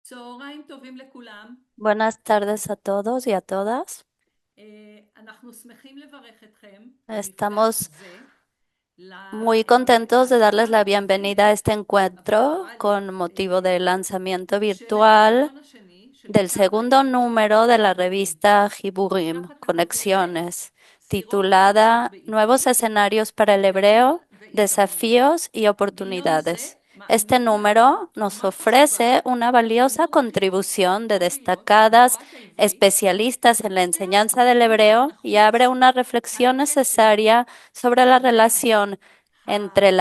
צהריים טובים לכולם. Buenas tardes a todos y a todas. אנחנו שמחים לברך אתכם במפגש Estamos זה muy contentos de darles להצגה la המרכזית bienvenida a este בבית encuentro הרדיו con motivo del lanzamiento של virtual הגיליון השני של del כתב segundo העת número de la חיבורים, revista Hiburim, תחת הכותרת Conexiones, סירות חדשות titulada Nuevos בעברית, escenarios para el אתגרים hebreo, והזדמנויות. desafíos y גיליון זה oportunidades. Este מעניק לנו número nos תרומה חשובה ofrece una valiosa לחיבור החינוך contribución de והטכנולוגיות destacadas להוראת העברית especialistas en la ופותח enseñanza del דיון hebreo y abre נחוץ una על reflexión הקשר necesaria sobre la בין relación entre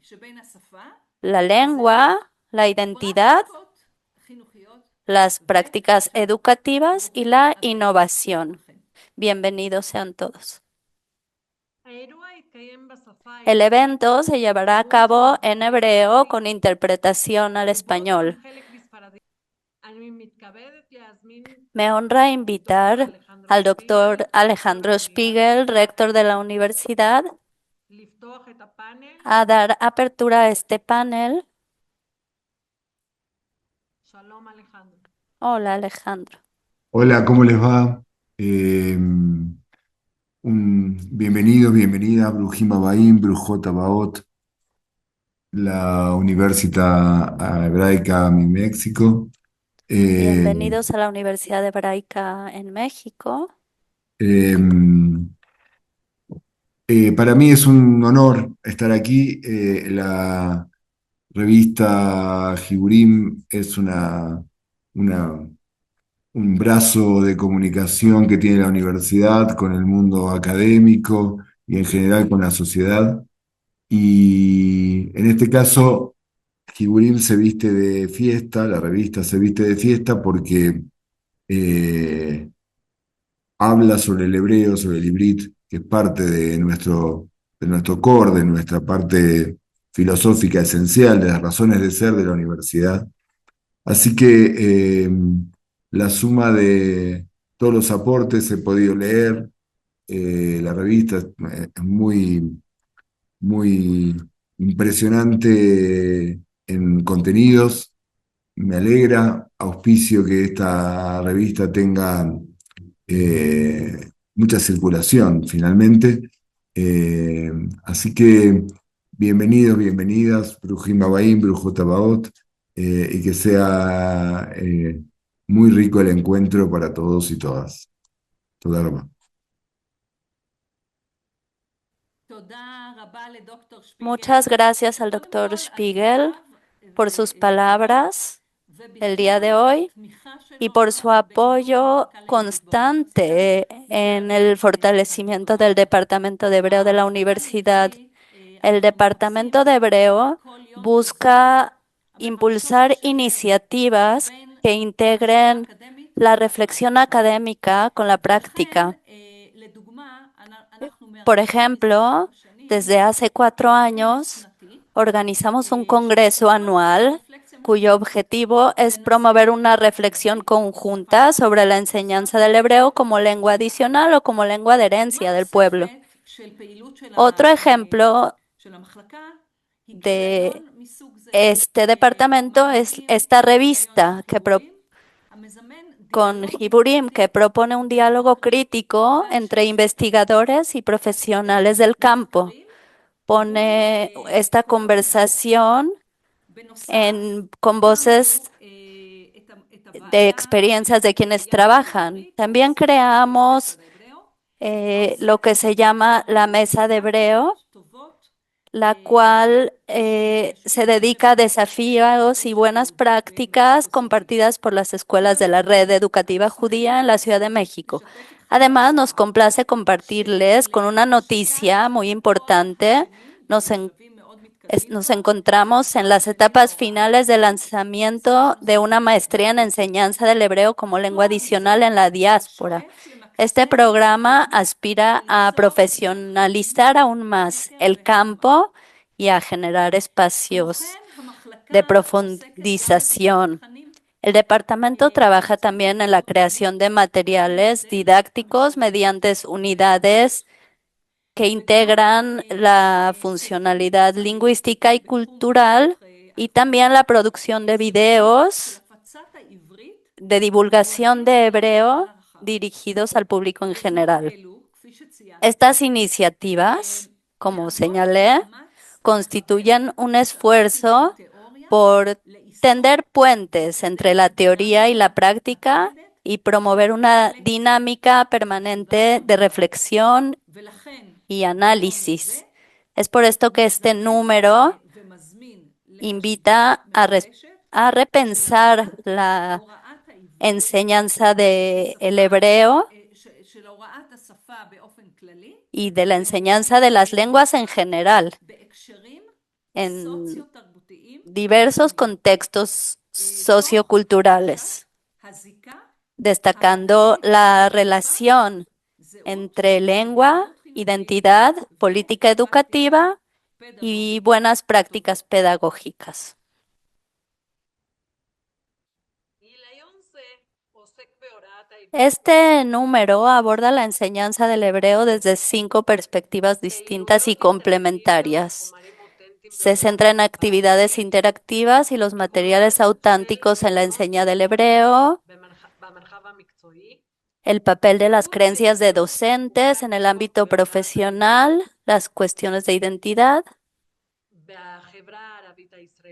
שבין השפה, la הזהות lengua, la identidad, ופרקטיקות חינוכיות las prácticas וחדשנות. educativas y ברוכים la הבאים innovación. לכולכם. Bienvenidos sean todos. האירוע יתקיים בשפה El העברית evento se llevará a בתרגום cabo en סימולטני hebreo לעברית con interpretación al ובו גם español. חלק בספרדית. אני מתכבדת להזמין Me honra דוקטור invitar אלחנדרו al שפיגל, doctor רקטור Alejandro Spiegel, האוניברסיטה, rector de la universidad, לפתוח את הפאנל. a dar apertura a este panel. שלום אלחנדרו. Hola, Alejandro. Hola, ¿cómo les va? Bienvenidos, bienvenida, Brujim Abaim, Brujot Abaot, la Universidad Hebraica Mi México. Bienvenidos a la Universidad Hebraica en México. Em, para mí es un honor estar aquí. La revista Hiburim es una un brazo de comunicación que tiene la universidad con el mundo académico y en general con la sociedad. Y en este caso, Hiburim se viste de fiesta, la revista se viste de fiesta porque eh, habla sobre el hebreo, sobre el ibrit, que es parte de nuestro core, de nuestra parte filosófica esencial, de las razones de ser de la universidad. Así que la suma de todos los aportes he podido leer. La revista es muy impresionante en contenidos. Me alegra, auspicio que esta revista tenga mucha circulación finalmente. Eh, Así que bienvenidos, bienvenidas, Brujim Abaim, Brujot Abaot, y que sea muy rico el encuentro para todos y todas. Toda rama. תודה רבה לדוקטור שפיגל. Muchas gracias al קודם doctor כל, Spiegel על por sus דבריו, palabras el día de ובכלל hoy התמיכה שלו y por su בקידום apoyo המחלקה לעברית באוניברסיטה. constante en el fortalecimiento del Departamento de Hebreo de la המחלקה universidad. לעברית, El אנחנו מחפשים Departamento de Hebreo כל יום busca אבל בחדשות impulsar לשלב iniciativas בין que המחשבה integren האקדמית la לפרקטיקה. reflexión académica con la ולכן, práctica. לדוגמה, אנחנו Por מארגנים מזה ejemplo, 4 שנים desde hace 4 כנס años שנתי, organizamos un congreso שמטרתו anual רפלקציה cuyo משותפת objetivo es בנושא promover una reflexión העברית, conjunta שפה, sobre la שפה enseñanza del hebreo como lengua adicional o como lengua de herencia del pueblo. של פעילות Otro ejemplo של המחלקה היא de גיליון מסוג זה. este departamento es מארגנים esta את גיליון revista החיבורים, המזמן con דיאלוג Hiburim, que ביקורתי propone un בין diálogo חוקרים crítico ואנשי entre ספר, investigadores y profesionales del campo. מחקרים מול Pone esta קולות מבית. conversación בנוסף, con voces הקמנו את de הוועדה experiencias de quienes ליחד trabajan. בעברית, También ספר creamos ההברeo, lo que se העוסקת llama la בהעברת mesa de hebreo, פרקטיקות טובות la cual se שמשפיעות dedica a בבתי הספר desafíos y buenas היהודיים prácticas במחוז תל אביב. compartidas por las escuelas de la red educativa judía en la Ciudad de México. לשתף אתכם Además, nos complace compartirles con una שלראשיתה noticia muy של התואר importante. השני, Nos, en- ובשלבים מאוד מתקדמים Nos בו, encontramos en las בשנים etapas להוראה finales del העברית, lanzamiento de una maestría en enseñanza del hebreo como lengua התואר הזה adicional en la diáspora. שואף Este למקסם את programa הייחוד aspira a וליצור profesionalizar aún más חקר el והטמעה. campo y a generar כמו espacios כן, המחלקה de עוסקת גם בפיתוח profundización. תכנים El departamento trabaja באמצעות también en la creación de materiales didácticos mediante unidades que integran la funcionalidad lingüística y cultural y también la producción de videos de divulgación de hebreo dirigidos al público en general. Estas iniciativas, como señalé, constituyen un esfuerzo por tender puentes entre la teoría y la práctica y promover una dinámica permanente de reflexión y análisis. Es por esto que este número invita a repensar la enseñanza del hebreo y de la enseñanza de las lenguas en general en diversos contextos socioculturales, destacando la relación entre lengua, identidad, política educativa y buenas prácticas pedagógicas. Este número aborda la enseñanza del hebreo desde 5 perspectivas distintas y complementarias. Se centra en actividades interactivas y los materiales auténticos en la enseñanza del hebreo, el papel de las creencias de docentes en el ámbito profesional, las cuestiones de identidad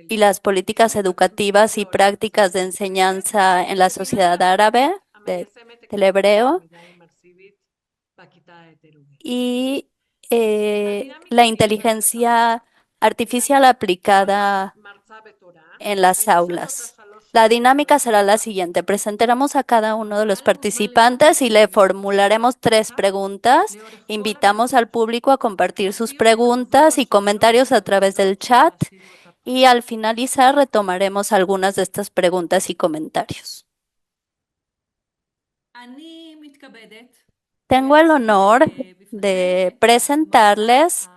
y las políticas educativas y prácticas de enseñanza en la sociedad árabe del hebreo y la inteligencia artificial aplicada en las aulas. La dinámica será la siguiente. Presentaremos a cada uno de los participantes y le formularemos 3 preguntas. Invitamos al público a compartir sus preguntas y comentarios a través del chat y al finalizar retomaremos algunas de estas preguntas y comentarios. Tengo el honor de presentarles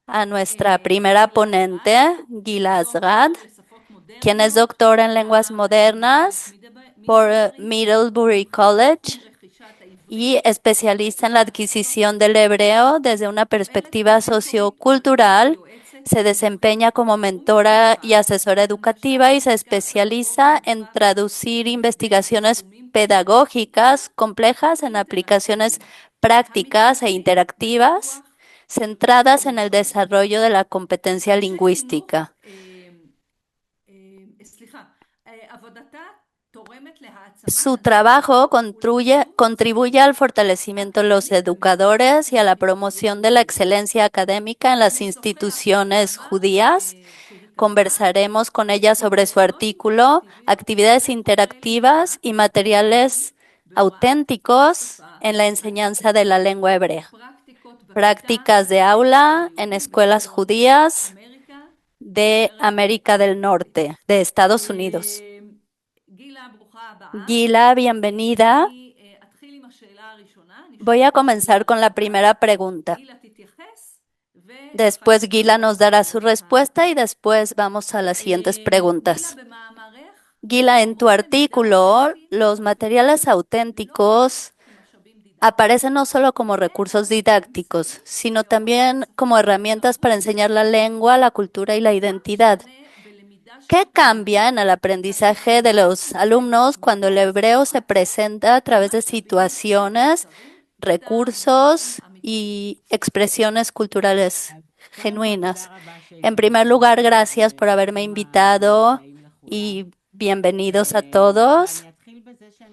a nuestra primera ponente, Gila Azrad, quien es doctora en lenguas modernas por Middlebury College y especialista en la adquisición del hebreo desde una perspectiva sociocultural. Se desempeña como mentora y asesora educativa y se especializa en traducir investigaciones pedagógicas complejas en aplicaciones prácticas e interactivas centradas en el desarrollo de la competencia lingüística. Su trabajo contribuye al fortalecimiento de los educadores y a la promoción de la excelencia académica en las instituciones judías. Conversaremos con ella sobre su artículo, actividades interactivas y materiales auténticos en la enseñanza de la lengua hebrea. Prácticas de aula en escuelas judías de América del Norte, de Estados Unidos. Gila, bienvenida. Voy a comenzar con la primera pregunta. Después Gila nos dará su respuesta y después vamos a las siguientes preguntas. Gila, en tu artículo, los materiales auténticos aparecen no solo como recursos didácticos, sino también como herramientas para enseñar la lengua, la cultura y la identidad. ¿Qué cambia en el aprendizaje de los alumnos cuando el hebreo se presenta a través de situaciones, recursos y expresiones culturales genuinas? En primer lugar, gracias por haberme invitado y bienvenidos a todos.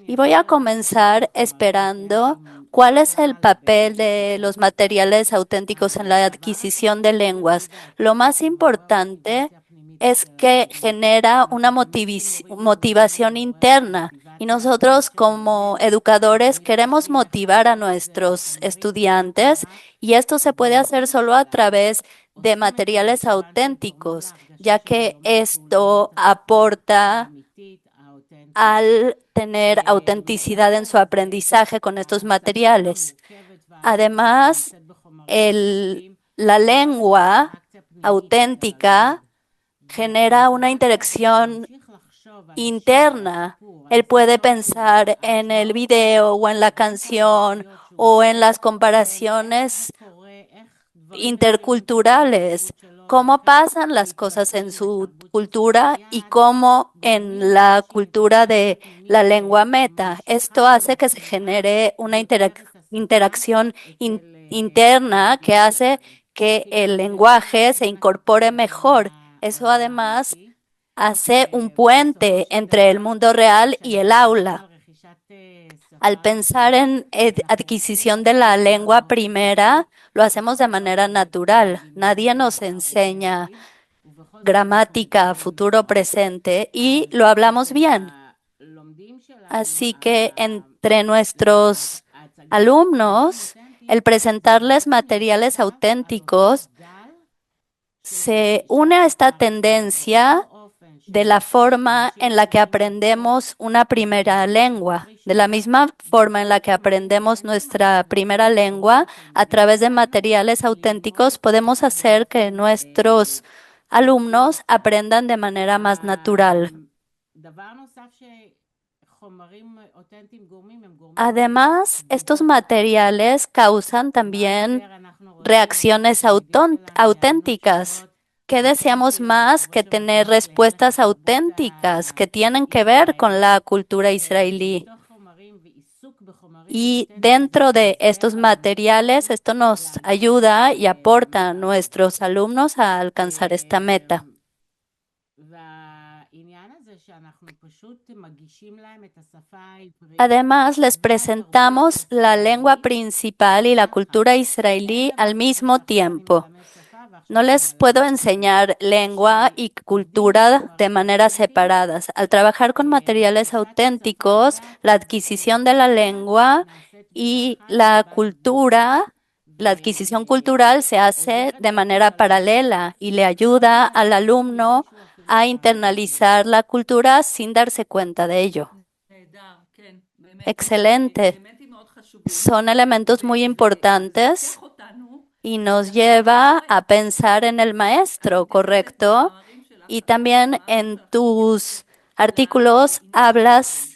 Y voy a comenzar esperando cuál es el papel de los materiales auténticos en la adquisición de lenguas. Lo más importante es que genera una motivación interna y nosotros como educadores queremos motivar a nuestros estudiantes y esto se puede hacer solo a través de materiales auténticos, ya que esto aporta al tener autenticidad en su aprendizaje con estos materiales. Además, la lengua auténtica genera una interacción interna. Él puede pensar en el video o en la canción o en las comparaciones interculturales cómo pasan las cosas en su cultura y cómo en la cultura de la lengua meta. Esto hace que se genere una interacción interna que hace que el lenguaje se incorpore mejor. Eso además hace un puente entre el mundo real y el aula. Al pensar en adquisición de la lengua primera, lo hacemos de manera natural. Nadie nos enseña gramática, futuro, presente y lo hablamos bien. Así que entre nuestros alumnos, el presentarles materiales auténticos se une a esta tendencia de la forma en la que aprendemos una primera lengua, de la misma forma en la que aprendemos nuestra primera lengua a través de materiales auténticos, podemos hacer que nuestros alumnos aprendan de manera más natural. Además, estos materiales causan también reacciones auténticas. ¿Qué deseamos más que tener respuestas auténticas que tienen que ver con la cultura israelí? Y dentro de estos materiales, esto nos ayuda y aporta a nuestros alumnos a alcanzar esta meta. Además, les presentamos la lengua principal y la cultura israelí al mismo tiempo. No les puedo enseñar lengua y cultura de manera separadas. Al trabajar con materiales auténticos, la adquisición de la lengua y la cultura, la adquisición cultural se hace de manera paralela y le ayuda al alumno a internalizar la cultura sin darse cuenta de ello. Excelente. Son elementos muy importantes y nos lleva a pensar en el maestro, ¿correcto? Y también en tus artículos hablas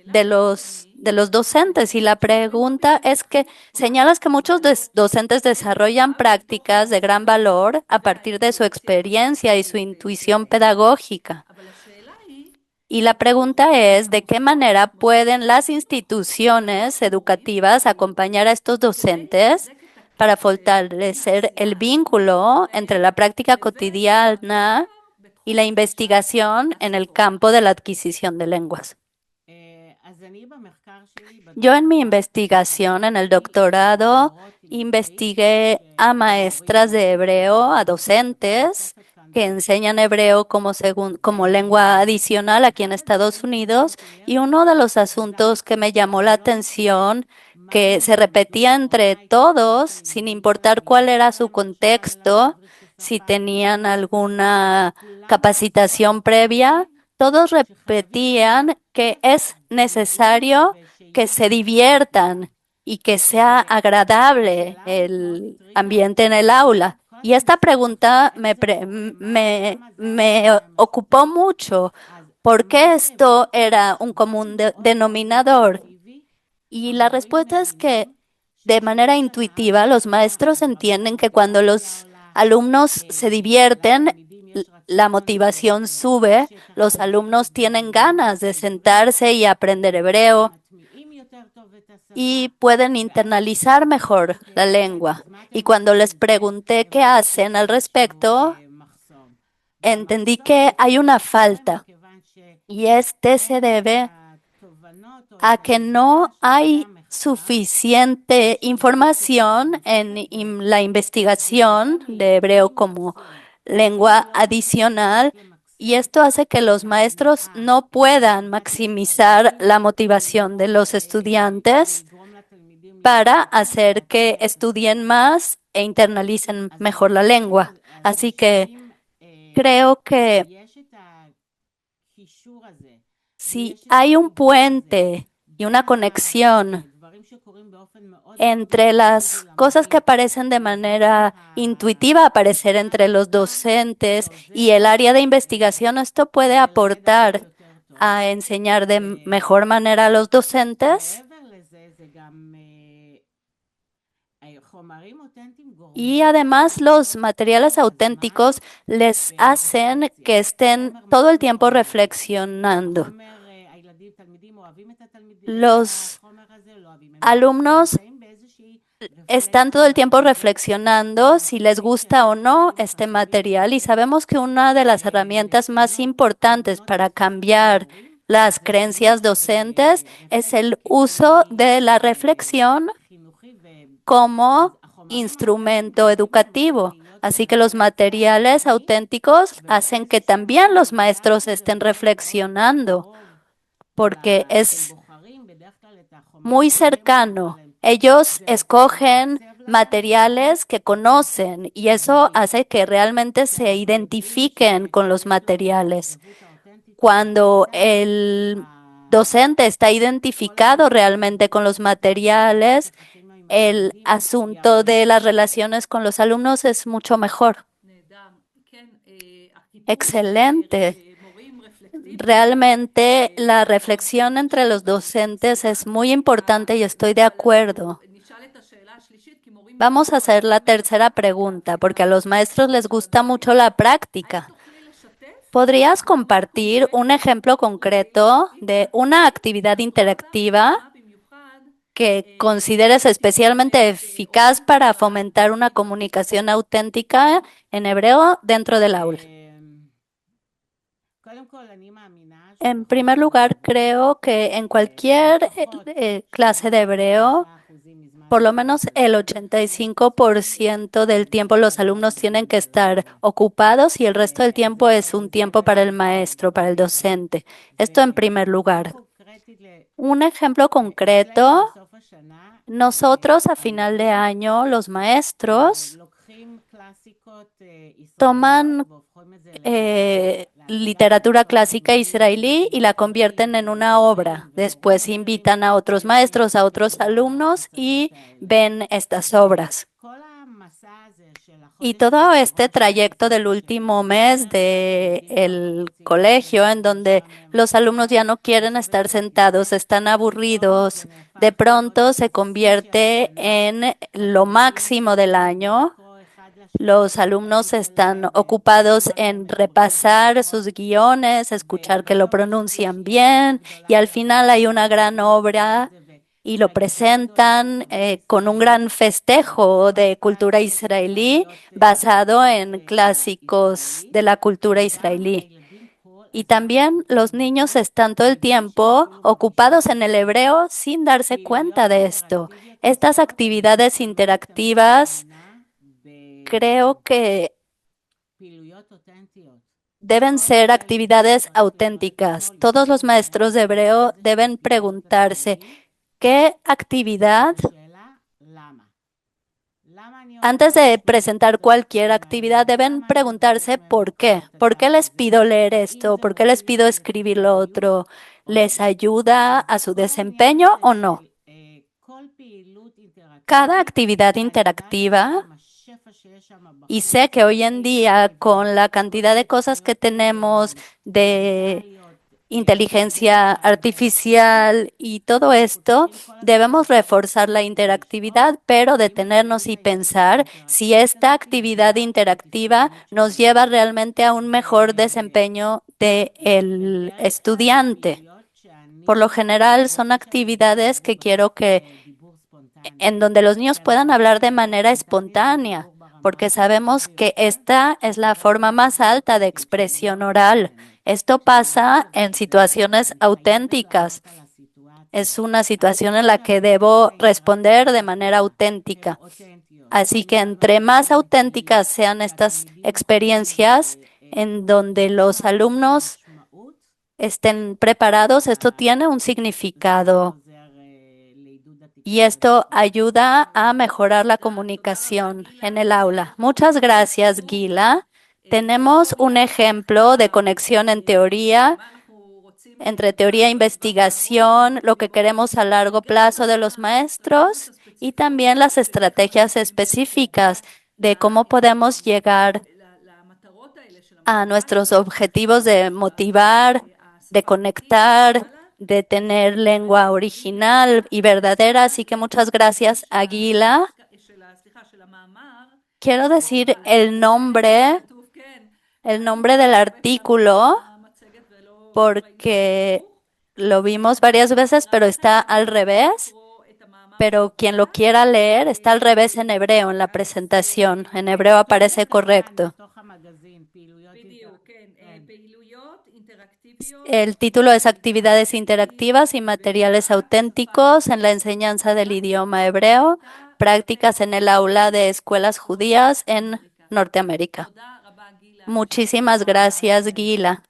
de los docentes y la pregunta es que señalas que muchos docentes desarrollan prácticas de gran valor a partir de su experiencia y su intuición pedagógica. Y la pregunta es, ¿de qué manera pueden las instituciones educativas acompañar a estos docentes para fortalecer el vínculo entre la práctica cotidiana y la investigación en el campo de la adquisición de lenguas? Yo en mi investigación, en el doctorado, investigué a maestras de hebreo, a docentes que enseñan hebreo como lengua adicional aquí en Estados Unidos, y uno de los asuntos que me llamó la atención, que se repetía entre todos, sin importar cuál era su contexto, si tenían alguna capacitación previa, todos repetían que es necesario que se diviertan y que sea agradable el ambiente en el aula. Y esta pregunta me ocupó mucho. ¿Por qué esto era un común denominador? Y la respuesta es que de manera intuitiva los maestros entienden que cuando los alumnos se divierten, la motivación sube, los alumnos tienen ganas de sentarse y aprender hebreo y pueden internalizar mejor la lengua. Y cuando les pregunté qué hacen al respecto, entendí que hay una falta y este se debe a que no hay suficiente información en la investigación de hebreo como lengua adicional, y esto hace que los maestros no puedan maximizar la motivación de los estudiantes para hacer que estudien más e internalicen mejor la lengua. Así que creo que si hay un puente y una conexión entre las cosas que aparecen de manera intuitiva, aparecer entre los docentes y el área de investigación, esto puede aportar a enseñar de mejor manera a los docentes Y además los materiales auténticos les hacen que estén todo el tiempo reflexionando. Los alumnos están todo el tiempo reflexionando si les gusta o no este material y sabemos que una de las herramientas más importantes para cambiar las creencias docentes es el uso de la reflexión como instrumento educativo. Así que los materiales auténticos hacen que también los maestros estén reflexionando, porque es muy cercano. Ellos escogen materiales que conocen y eso hace que realmente se identifiquen con los materiales. Cuando el docente está identificado realmente con los materiales, el asunto de las relaciones con los alumnos es mucho mejor. Excelente. Realmente la reflexión entre los docentes es muy importante y estoy de acuerdo. Vamos a hacer la tercera pregunta, porque a los maestros les gusta mucho la práctica. ¿Podrías compartir un ejemplo concreto de una actividad interactiva que consideres especialmente eficaz para fomentar una comunicación auténtica en hebreo dentro del aula? En primer lugar, creo que en cualquier clase de hebreo, por lo menos el 85% del tiempo los alumnos tienen que estar ocupados y el resto del tiempo es un tiempo para el maestro, para el docente. Esto en primer lugar. Un ejemplo concreto, nosotros a final de año, los maestros toman literatura clásica israelí y la convierten en una obra. Después invitan a otros maestros, a otros alumnos y ven estas obras. Y todo este trayecto del último mes del colegio, en donde los alumnos ya no quieren estar sentados, están aburridos, de pronto se convierte en lo máximo del año. Los alumnos están ocupados en repasar sus guiones, escuchar que lo pronuncian bien y al final hay una gran obra y lo presentan con un gran festejo de cultura israelí basado en clásicos de la cultura israelí. Y también los niños están todo el tiempo ocupados en el hebreo sin darse cuenta de esto. Estas actividades interactivas creo que deben ser actividades auténticas. Todos los maestros de hebreo deben preguntarse qué actividad, antes de presentar cualquier actividad, deben preguntarse por qué. ¿Por qué les pido leer esto? ¿Por qué les pido escribir lo otro? ¿Les ayuda a su desempeño o no? Cada actividad interactiva, y sé que hoy en día con la cantidad de cosas que tenemos de inteligencia artificial y todo esto, debemos reforzar la interactividad, pero detenernos y pensar si esta actividad interactiva nos lleva realmente a un mejor desempeño del estudiante. Por lo general son actividades que quiero que en donde los niños puedan hablar de manera espontánea, porque sabemos que esta es la forma más alta de expresión oral. Esto pasa en situaciones auténticas. Es una situación en la que debo responder de manera auténtica. Así que entre más auténticas sean estas experiencias en donde los alumnos estén preparados, esto tiene un significado. Y esto ayuda a mejorar la comunicación en el aula. Muchas gracias, Gila. Tenemos un ejemplo de conexión en teoría, entre teoría e investigación, lo que queremos a largo plazo de los maestros y también las estrategias específicas de cómo podemos llegar a nuestros objetivos de motivar, de conectar, de tener lengua original y verdadera. Así que muchas gracias, Aguila. quiero decir el nombre del artículo porque lo vimos varias veces, pero está al revés. Pero quien lo quiera leer, está al revés en hebreo en la presentación. En hebreo aparece correcto. El título es Actividades interactivas y materiales auténticos en la enseñanza del idioma hebreo, prácticas en el aula de escuelas judías en Norteamérica. Muchísimas gracias, Gila.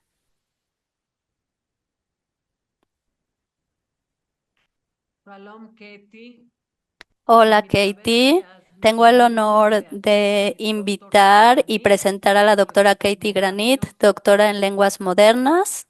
Hola, Katie. Tengo el honor de invitar y presentar a la doctora Katie Granit, doctora en lenguas modernas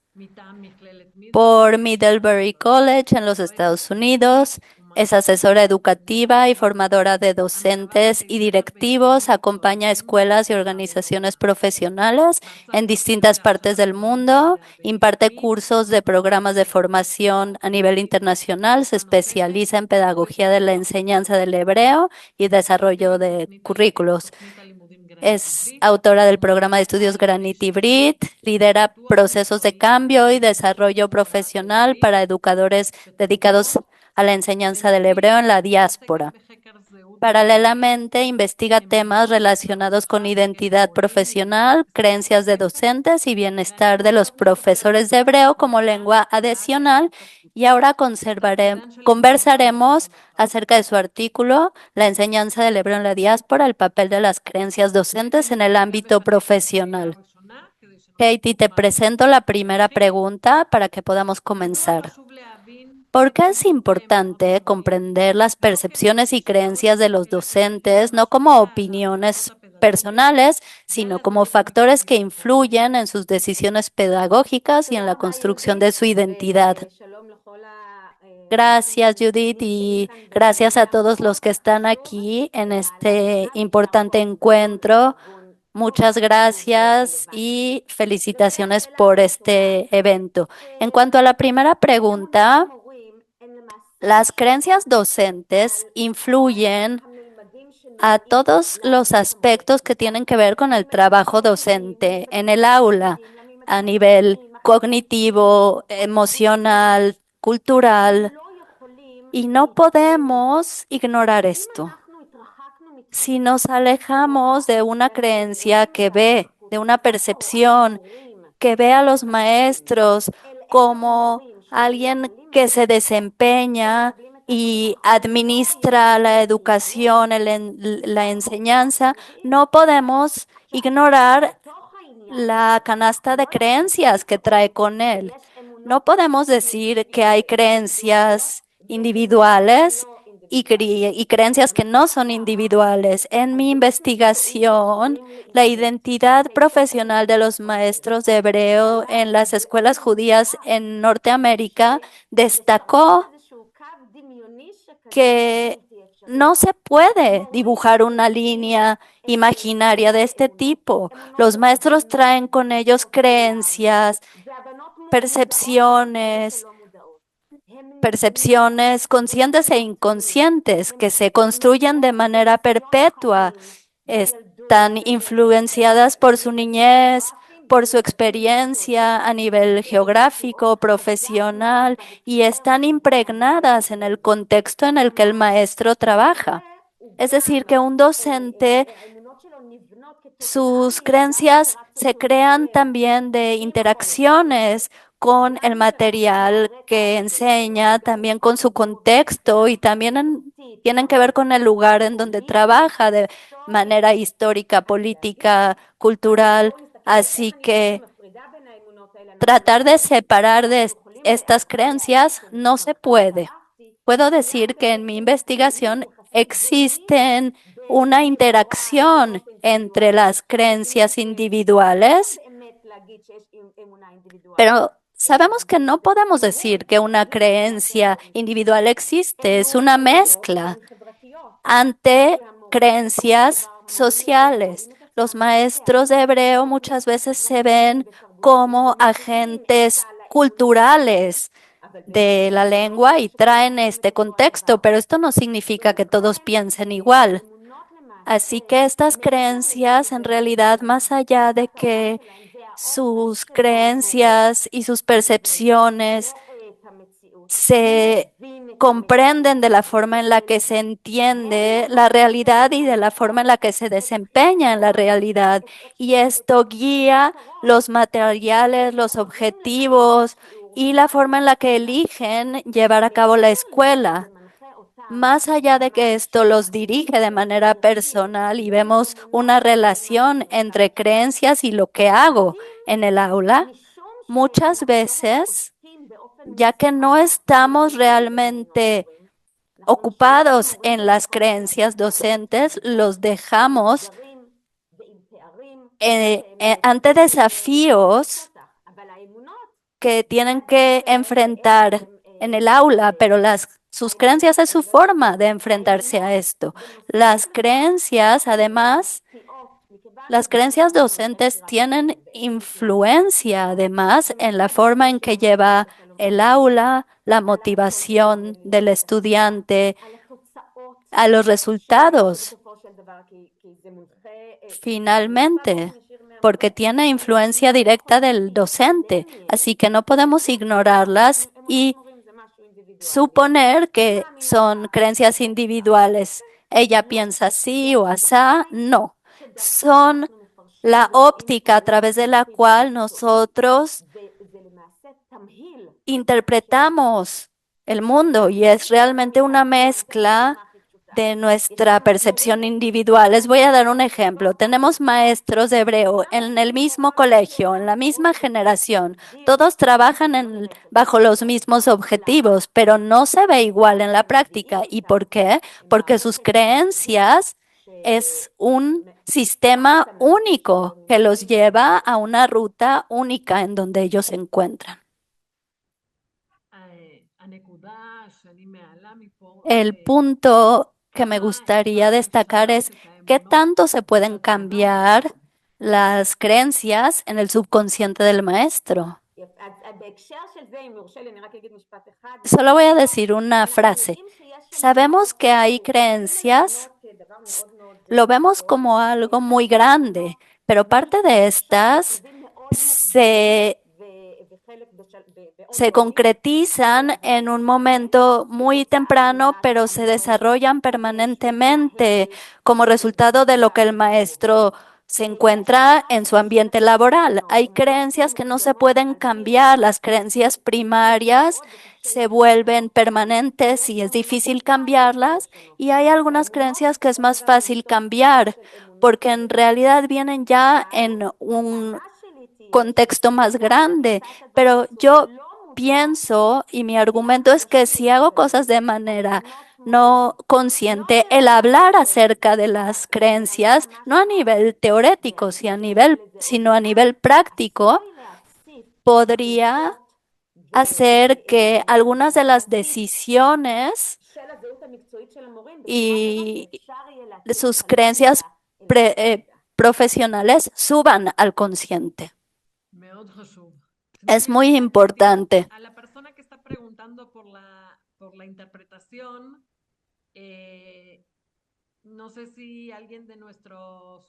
por Middlebury College en los Estados Unidos. Es asesora educativa y formadora de docentes y directivos. Acompaña escuelas y organizaciones profesionales en distintas partes del mundo. Imparte cursos de programas de formación a nivel internacional. Se especializa en pedagogía de la enseñanza del hebreo y desarrollo de currículos. Es autora del programa de estudios Granit Hibrit, lidera procesos de cambio y desarrollo profesional para educadores dedicados a la enseñanza del hebreo en la diáspora. Paralelamente, investiga temas relacionados con identidad profesional, creencias de docentes y bienestar de los profesores de hebreo como lengua adicional. Y ahora conversaremos acerca de su artículo, La enseñanza del hebreo en la diáspora, el papel de las creencias docentes en el ámbito profesional. Katie, te presento la primera pregunta para que podamos comenzar. ¿Por qué es importante comprender las percepciones y creencias de los docentes, no como opiniones personales, sino como factores que influyen en sus decisiones pedagógicas y en la construcción de su identidad? Gracias, Judith, y gracias a todos los que están aquí en este importante encuentro. Muchas gracias y felicitaciones por este evento. En cuanto a la primera pregunta, las creencias docentes influyen a todos los aspectos que tienen que ver con el trabajo docente en el aula, a nivel cognitivo, emocional, cultural, y no podemos ignorar esto. Si nos alejamos de una creencia de una percepción que ve a los maestros como alguien que se desempeña y administra la educación, la enseñanza, no podemos ignorar la canasta de creencias que trae con él. No podemos decir que hay creencias individuales y creencias que no son individuales. En mi investigación, la identidad profesional de los maestros de hebreo en las escuelas judías en Norteamérica destacó que no se puede dibujar una línea imaginaria de este tipo. Los maestros traen con ellos creencias, percepciones conscientes e inconscientes que se construyen de manera perpetua. Están influenciadas por su niñez, por su experiencia a nivel geográfico, profesional, y están impregnadas en el contexto en el que el maestro trabaja. Es decir, que un docente, sus creencias se crean también de interacciones con el material que enseña, también con su contexto y también tienen que ver con el lugar en donde trabaja de manera histórica, política, cultural. Así que tratar de separar de estas creencias no se puede. Puedo decir que en mi investigación existen una interacción entre las creencias individuales, pero sabemos que no podemos decir que una creencia individual existe, es una mezcla ante creencias sociales. Los maestros de hebreo muchas veces se ven como agentes culturales de la lengua y traen este contexto, pero esto no significa que todos piensen igual. Así que estas creencias, en realidad, más allá de que sus creencias y sus percepciones se comprenden de la forma en la que se entiende la realidad y de la forma en la que se desempeña en la realidad. Y esto guía los materiales, los objetivos y la forma en la que eligen llevar a cabo la escuela. Más allá de que esto los dirige de manera personal y vemos una relación entre creencias y lo que hago en el aula, muchas veces, ya que no estamos realmente ocupados en las creencias docentes, los dejamos ante desafíos que tienen que enfrentar en el aula, pero sus creencias es su forma de enfrentarse a esto. Las creencias, además, las creencias docentes tienen influencia, además, en la forma en que lleva el aula, la motivación del estudiante, a los resultados, finalmente, porque tiene influencia directa del docente, así que no podemos ignorarlas y suponer que son creencias individuales. Ella piensa así o asá, no. Son la óptica a través de la cual nosotros interpretamos el mundo y es realmente una mezcla de nuestra percepción individual. Les voy a dar un ejemplo. Tenemos maestros de hebreo en el mismo colegio, en la misma generación. Todos trabajan bajo los mismos objetivos, pero no se ve igual en la práctica. ¿Y por qué? Porque sus creencias es un sistema único que los lleva a una ruta única en donde ellos se encuentran. El punto que me gustaría destacar es qué tanto se pueden cambiar las creencias en el subconsciente del maestro. Solo voy a decir una frase. Sabemos que hay creencias, lo vemos como algo muy grande, pero parte de estas se concretizan en un momento muy temprano, pero se desarrollan permanentemente como resultado de lo que el maestro se encuentra en su ambiente laboral. Hay creencias que no se pueden cambiar, las creencias primarias se vuelven permanentes y es difícil cambiarlas, y hay algunas creencias que es más fácil cambiar, porque en realidad vienen ya en un contexto más grande, pero yo pienso y mi argumento es que si hago cosas de manera no consciente, el hablar acerca de las creencias, no a nivel teórico, sino a nivel práctico, podría hacer que algunas de las decisiones y sus creencias profesionales suban al consciente. Es muy importante. A la persona que está preguntando por la interpretación, no sé si alguien de nuestro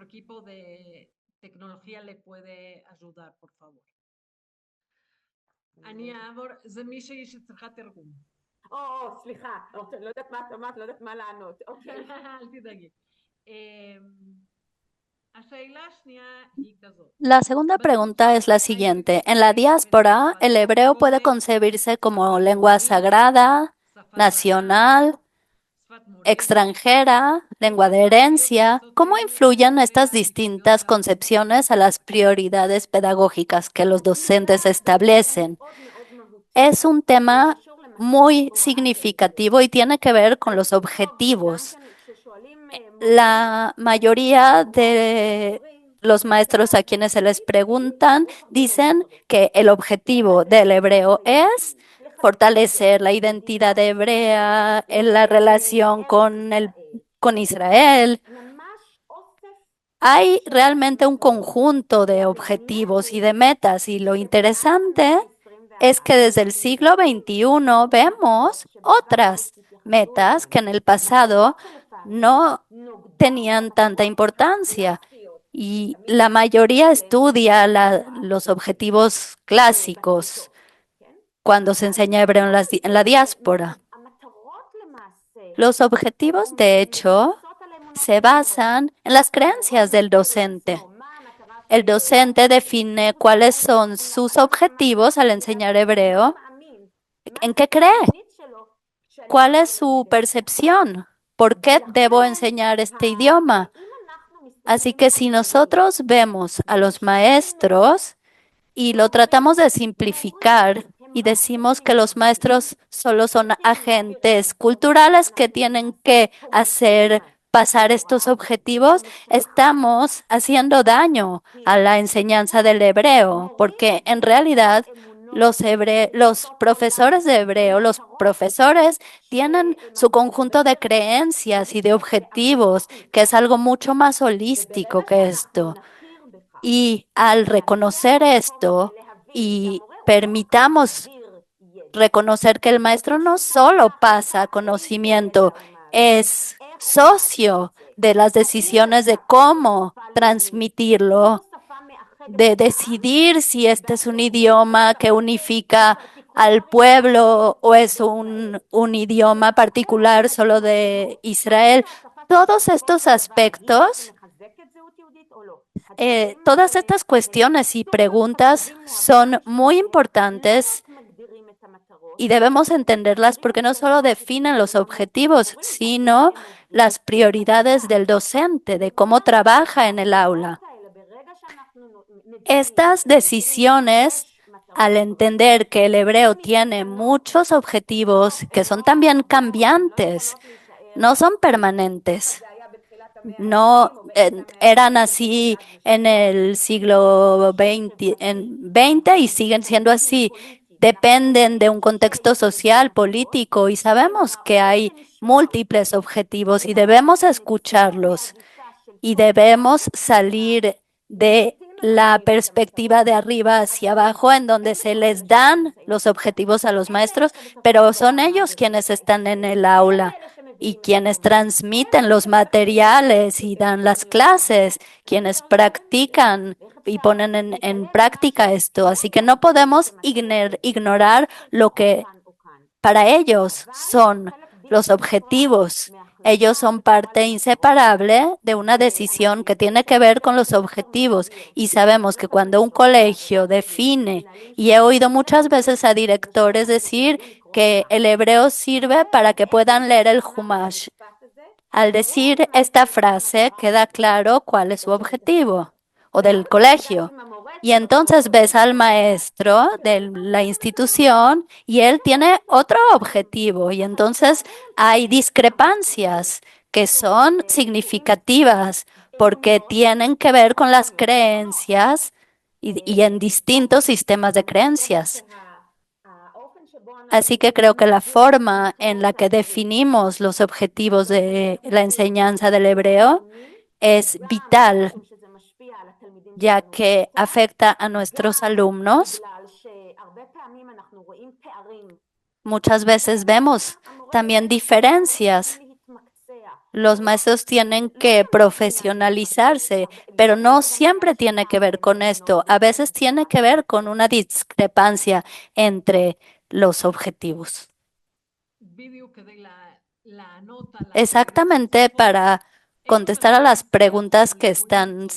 equipo de tecnología le puede ayudar, por favor. אני אעבור, זה מישהי שצריכה תרגום. סליחה, לא יודעת מה את אמרת, לא יודעת מה לענות. אל תדאגי. La segunda pregunta es la siguiente. En la diáspora, el hebreo puede concebirse como lengua sagrada, nacional, extranjera, lengua de herencia. ¿Cómo influyen estas distintas concepciones a las prioridades pedagógicas que los docentes establecen? Es un tema muy significativo y tiene que ver con los objetivos. La mayoría de los maestros a quienes se les preguntan dicen que el objetivo del hebreo es fortalecer la identidad hebrea, en la relación con Israel. Hay realmente un conjunto de objetivos y de metas, y lo interesante es que desde el siglo XXI vemos otras metas que en el pasado no tenían tanta importancia y la mayoría estudia los objetivos clásicos cuando se enseña hebreo en la diáspora. Los objetivos, de hecho, se basan en las creencias del docente. El docente define cuáles son sus objetivos al enseñar hebreo. ¿En qué cree? ¿Cuál es su percepción? ¿Por qué debo enseñar este idioma? Así que si nosotros vemos a los maestros y lo tratamos de simplificar y decimos que los maestros solo son agentes culturales que tienen que hacer pasar estos objetivos, estamos haciendo daño a la enseñanza del hebreo, porque en realidad los profesores de hebreo, los profesores tienen su conjunto de creencias y de objetivos, que es algo mucho más holístico que esto. Y al reconocer esto y permitamos reconocer que el maestro no solo pasa conocimiento, es socio de las decisiones de cómo transmitirlo, de decidir si este es un idioma que unifica al pueblo o es un idioma particular solo de Israel. Todos estos aspectos, todas estas cuestiones y preguntas son muy importantes y debemos entenderlas porque no solo definen los objetivos, sino las prioridades del docente, de cómo trabaja en el aula. Estas decisiones, al entender que el hebreo tiene muchos objetivos que son también cambiantes, no son permanentes. No eran así en el siglo XX y siguen siendo así. Dependen de un contexto social, político y sabemos que hay múltiples objetivos y debemos escucharlos y debemos salir de la perspectiva de arriba hacia abajo en donde se les dan los objetivos a los maestros, pero son ellos quienes están en el aula y quienes transmiten los materiales y dan las clases, quienes practican y ponen en práctica esto. Así que no podemos ignorar lo que para ellos son los objetivos. Ellos son parte inseparable de una decisión que tiene que ver con los objetivos y sabemos que cuando un colegio define, y he oído muchas veces a directores decir que el hebreo sirve para que puedan leer el Humash. Al decir esta frase queda claro cuál es su objetivo o del colegio. Y entonces ves al maestro de la institución y él tiene otro objetivo y entonces hay discrepancias que son significativas porque tienen que ver con las creencias y en distintos sistemas de creencias. Así que creo que la forma en la que definimos los objetivos de la enseñanza del hebreo es vital, ya que afecta a nuestros alumnos. Muchas veces vemos también diferencias. Los maestros tienen que profesionalizarse, pero no siempre tiene que ver con esto. A veces tiene que ver con una discrepancia entre los objetivos. Exactamente para contestar a las preguntas que están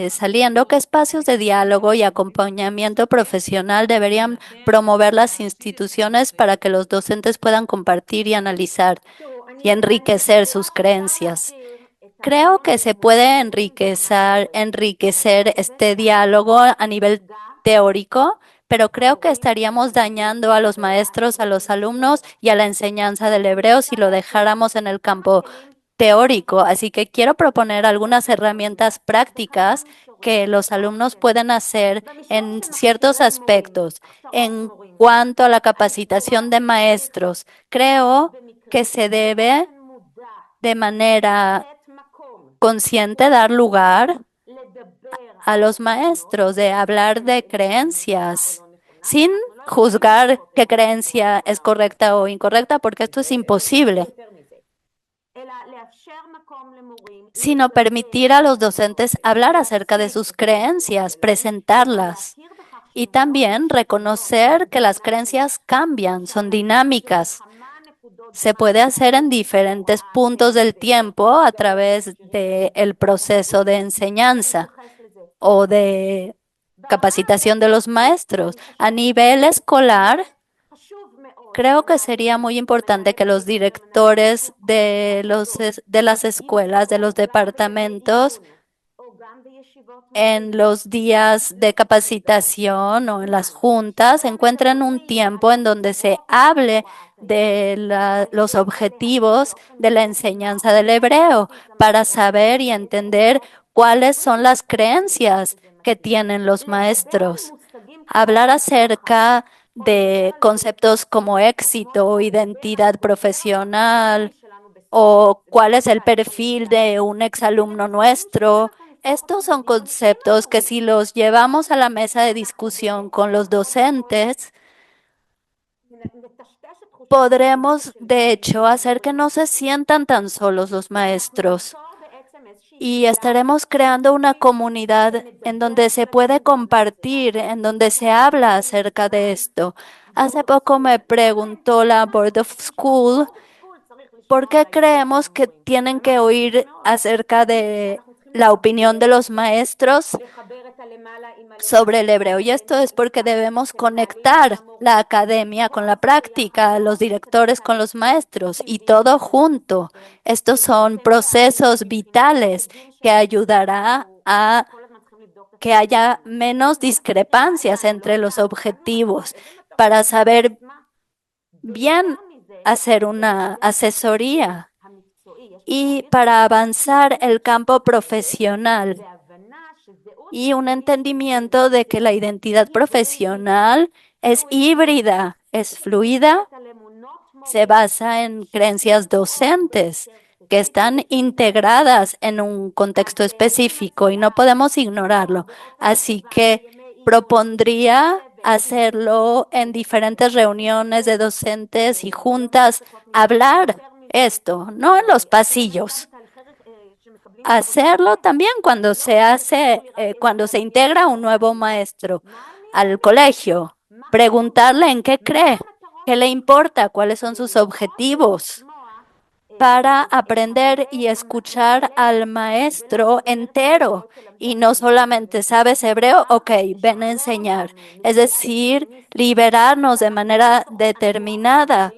saliendo, ¿qué espacios de diálogo y acompañamiento profesional deberían promover las instituciones para que los docentes puedan compartir y analizar y enriquecer sus creencias? Creo que se puede enriquecer este diálogo a nivel teórico, pero creo que estaríamos dañando a los maestros, a los alumnos y a la enseñanza del hebreo si lo dejáramos en el campo teórico. Así que quiero proponer algunas herramientas prácticas que los alumnos pueden hacer en ciertos aspectos. En cuanto a la capacitación de maestros, creo que se debe de manera consciente dar lugar a los maestros de hablar de creencias sin juzgar qué creencia es correcta o incorrecta, porque esto es imposible. sino permitir a los docentes hablar acerca de sus creencias, presentarlas y también reconocer que las creencias cambian, son dinámicas. Se puede hacer en diferentes puntos del tiempo a través del proceso de enseñanza o de capacitación de los maestros. A nivel escolar, creo que sería muy importante que los directores de las escuelas, de los departamentos, en los días de capacitación o en las juntas, encuentren un tiempo en donde se hable de los objetivos de la enseñanza del hebreo para saber y entender cuáles son las creencias que tienen los maestros. Hablar acerca de conceptos como éxito, identidad profesional o cuál es el perfil de un exalumno nuestro. Estos son conceptos que si los llevamos a la mesa de discusión con los docentes, podremos de hecho hacer que no se sientan tan solos los maestros. Y estaremos creando una comunidad en donde se puede compartir, en donde se habla acerca de esto. Hace poco me preguntó la Board of School por qué creemos que tienen que oír acerca de la opinión de los maestros sobre el hebreo. Y esto es porque debemos conectar la academia con la práctica, los directores con los maestros y todo junto. Estos son procesos vitales que ayudará a que haya menos discrepancias entre los objetivos para saber bien hacer una asesoría y para avanzar el campo profesional y un entendimiento de que la identidad profesional es híbrida, es fluida, se basa en creencias docentes que están integradas en un contexto específico y no podemos ignorarlo. Así que propondría hacerlo en diferentes reuniones de docentes y juntas, hablar esto, no en los pasillos. Hacerlo también cuando cuando se integra un nuevo maestro al colegio, preguntarle en qué cree, qué le importa, cuáles son sus objetivos, para aprender y escuchar al maestro entero y no solamente sabes hebreo, ok, ven a enseñar. Es decir, liberarnos de manera determinada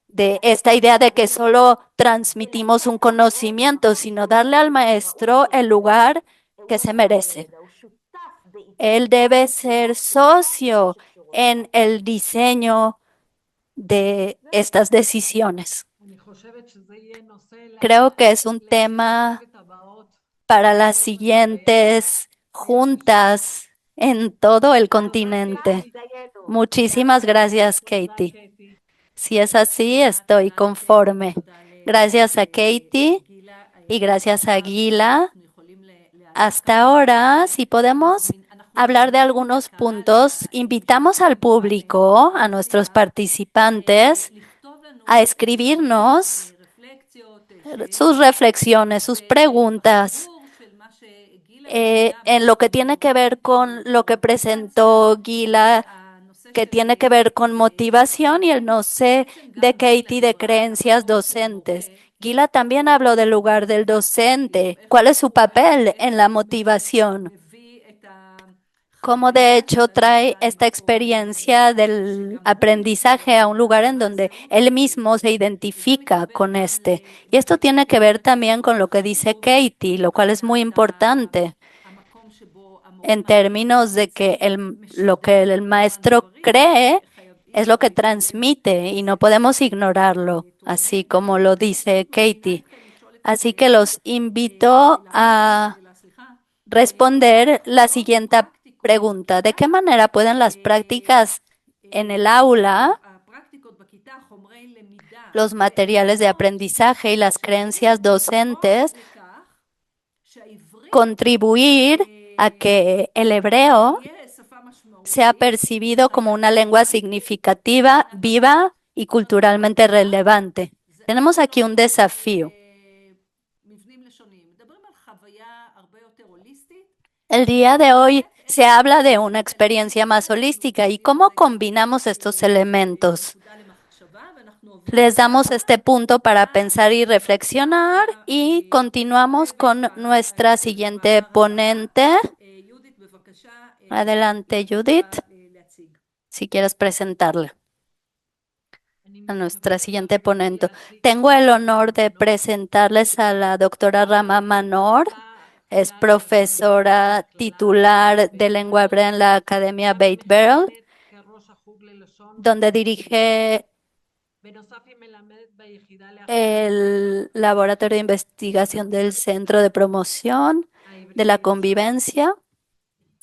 de esta idea de que solo transmitimos un conocimiento, sino darle al maestro el lugar que se merece. Él debe ser socio en el diseño de estas decisiones. Creo que es un tema para las siguientes juntas en todo el continente. Muchísimas gracias, Katie. Si es así, estoy conforme. Gracias a Katie y gracias a Gila. Hasta ahora, si podemos hablar de algunos puntos, invitamos al público, a nuestros participantes, a escribirnos sus reflexiones, sus preguntas en lo que tiene que ver con lo que presentó Gila, que tiene que ver con motivación y el no sé de Katie de creencias docentes. Gila también habló del lugar del docente. ¿Cuál es su papel en la motivación? Cómo de hecho trae esta experiencia del aprendizaje a un lugar en donde él mismo se identifica con este. Y esto tiene que ver también con lo que dice Katie, lo cual es muy importante en términos de que lo que el maestro cree es lo que transmite y no podemos ignorarlo, así como lo dice Katie. Así que los invito a responder la siguiente pregunta. ¿De qué manera pueden las prácticas en el aula, los materiales de aprendizaje y las creencias docentes contribuir a que el hebreo sea percibido como una lengua significativa, viva y culturalmente relevante? Tenemos aquí un desafío. El día de hoy se habla de una experiencia más holística y cómo combinamos estos elementos. Les damos este punto para pensar y reflexionar y continuamos con nuestra siguiente ponente. Adelante, Judith, si quieres presentarla a nuestra siguiente ponente. Tengo el honor de presentarles a la doctora Rama Manor. Es profesora titular de lengua hebrea en la Academia Beit Berel, donde dirige el Laboratorio de Investigación del Centro de Promoción de la Convivencia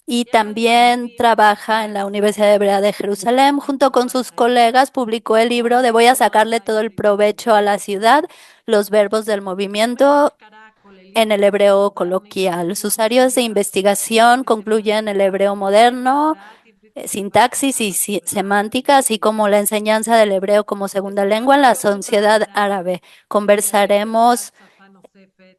y también trabaja en la Universidad Hebrea de Jerusalén. Junto con sus colegas publicó el libro de Voy a sacarle todo el provecho a la ciudad, los verbos del movimiento en el hebreo coloquial. Sus áreas de investigación concluyen el hebreo moderno, sintaxis y semántica, así como la enseñanza del hebreo como segunda lengua en la sociedad árabe. Conversaremos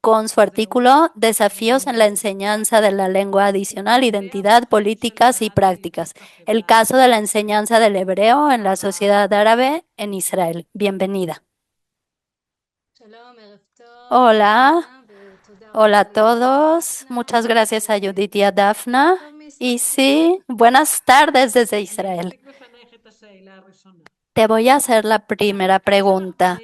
con su artículo Desafíos en la enseñanza de la lengua adicional, identidad, políticas y prácticas. El caso de la enseñanza del hebreo en la sociedad árabe en Israel. Bienvenida. Hola. Hola a todos. Muchas gracias a Judith y a Dafna. Y sí, buenas tardes desde Israel. Te voy a hacer la primera pregunta.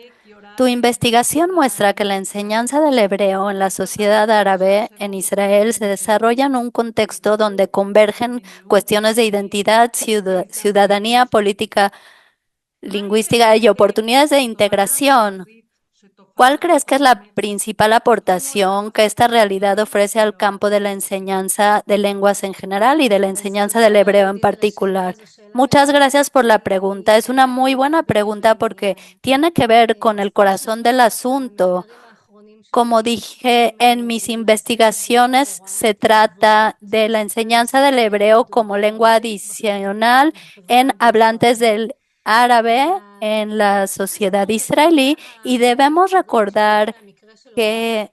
Tu investigación muestra que la enseñanza del hebreo en la sociedad árabe en Israel se desarrolla en un contexto donde convergen cuestiones de identidad, ciudadanía, política, lingüística y oportunidades de integración. ¿Cuál crees que es la principal aportación que esta realidad ofrece al campo de la enseñanza de lenguas en general y de la enseñanza del hebreo en particular? Muchas gracias por la pregunta. Es una muy buena pregunta porque tiene que ver con el corazón del asunto. Como dije en mis investigaciones, se trata de la enseñanza del hebreo como lengua adicional en hablantes del árabe en la sociedad israelí y debemos recordar que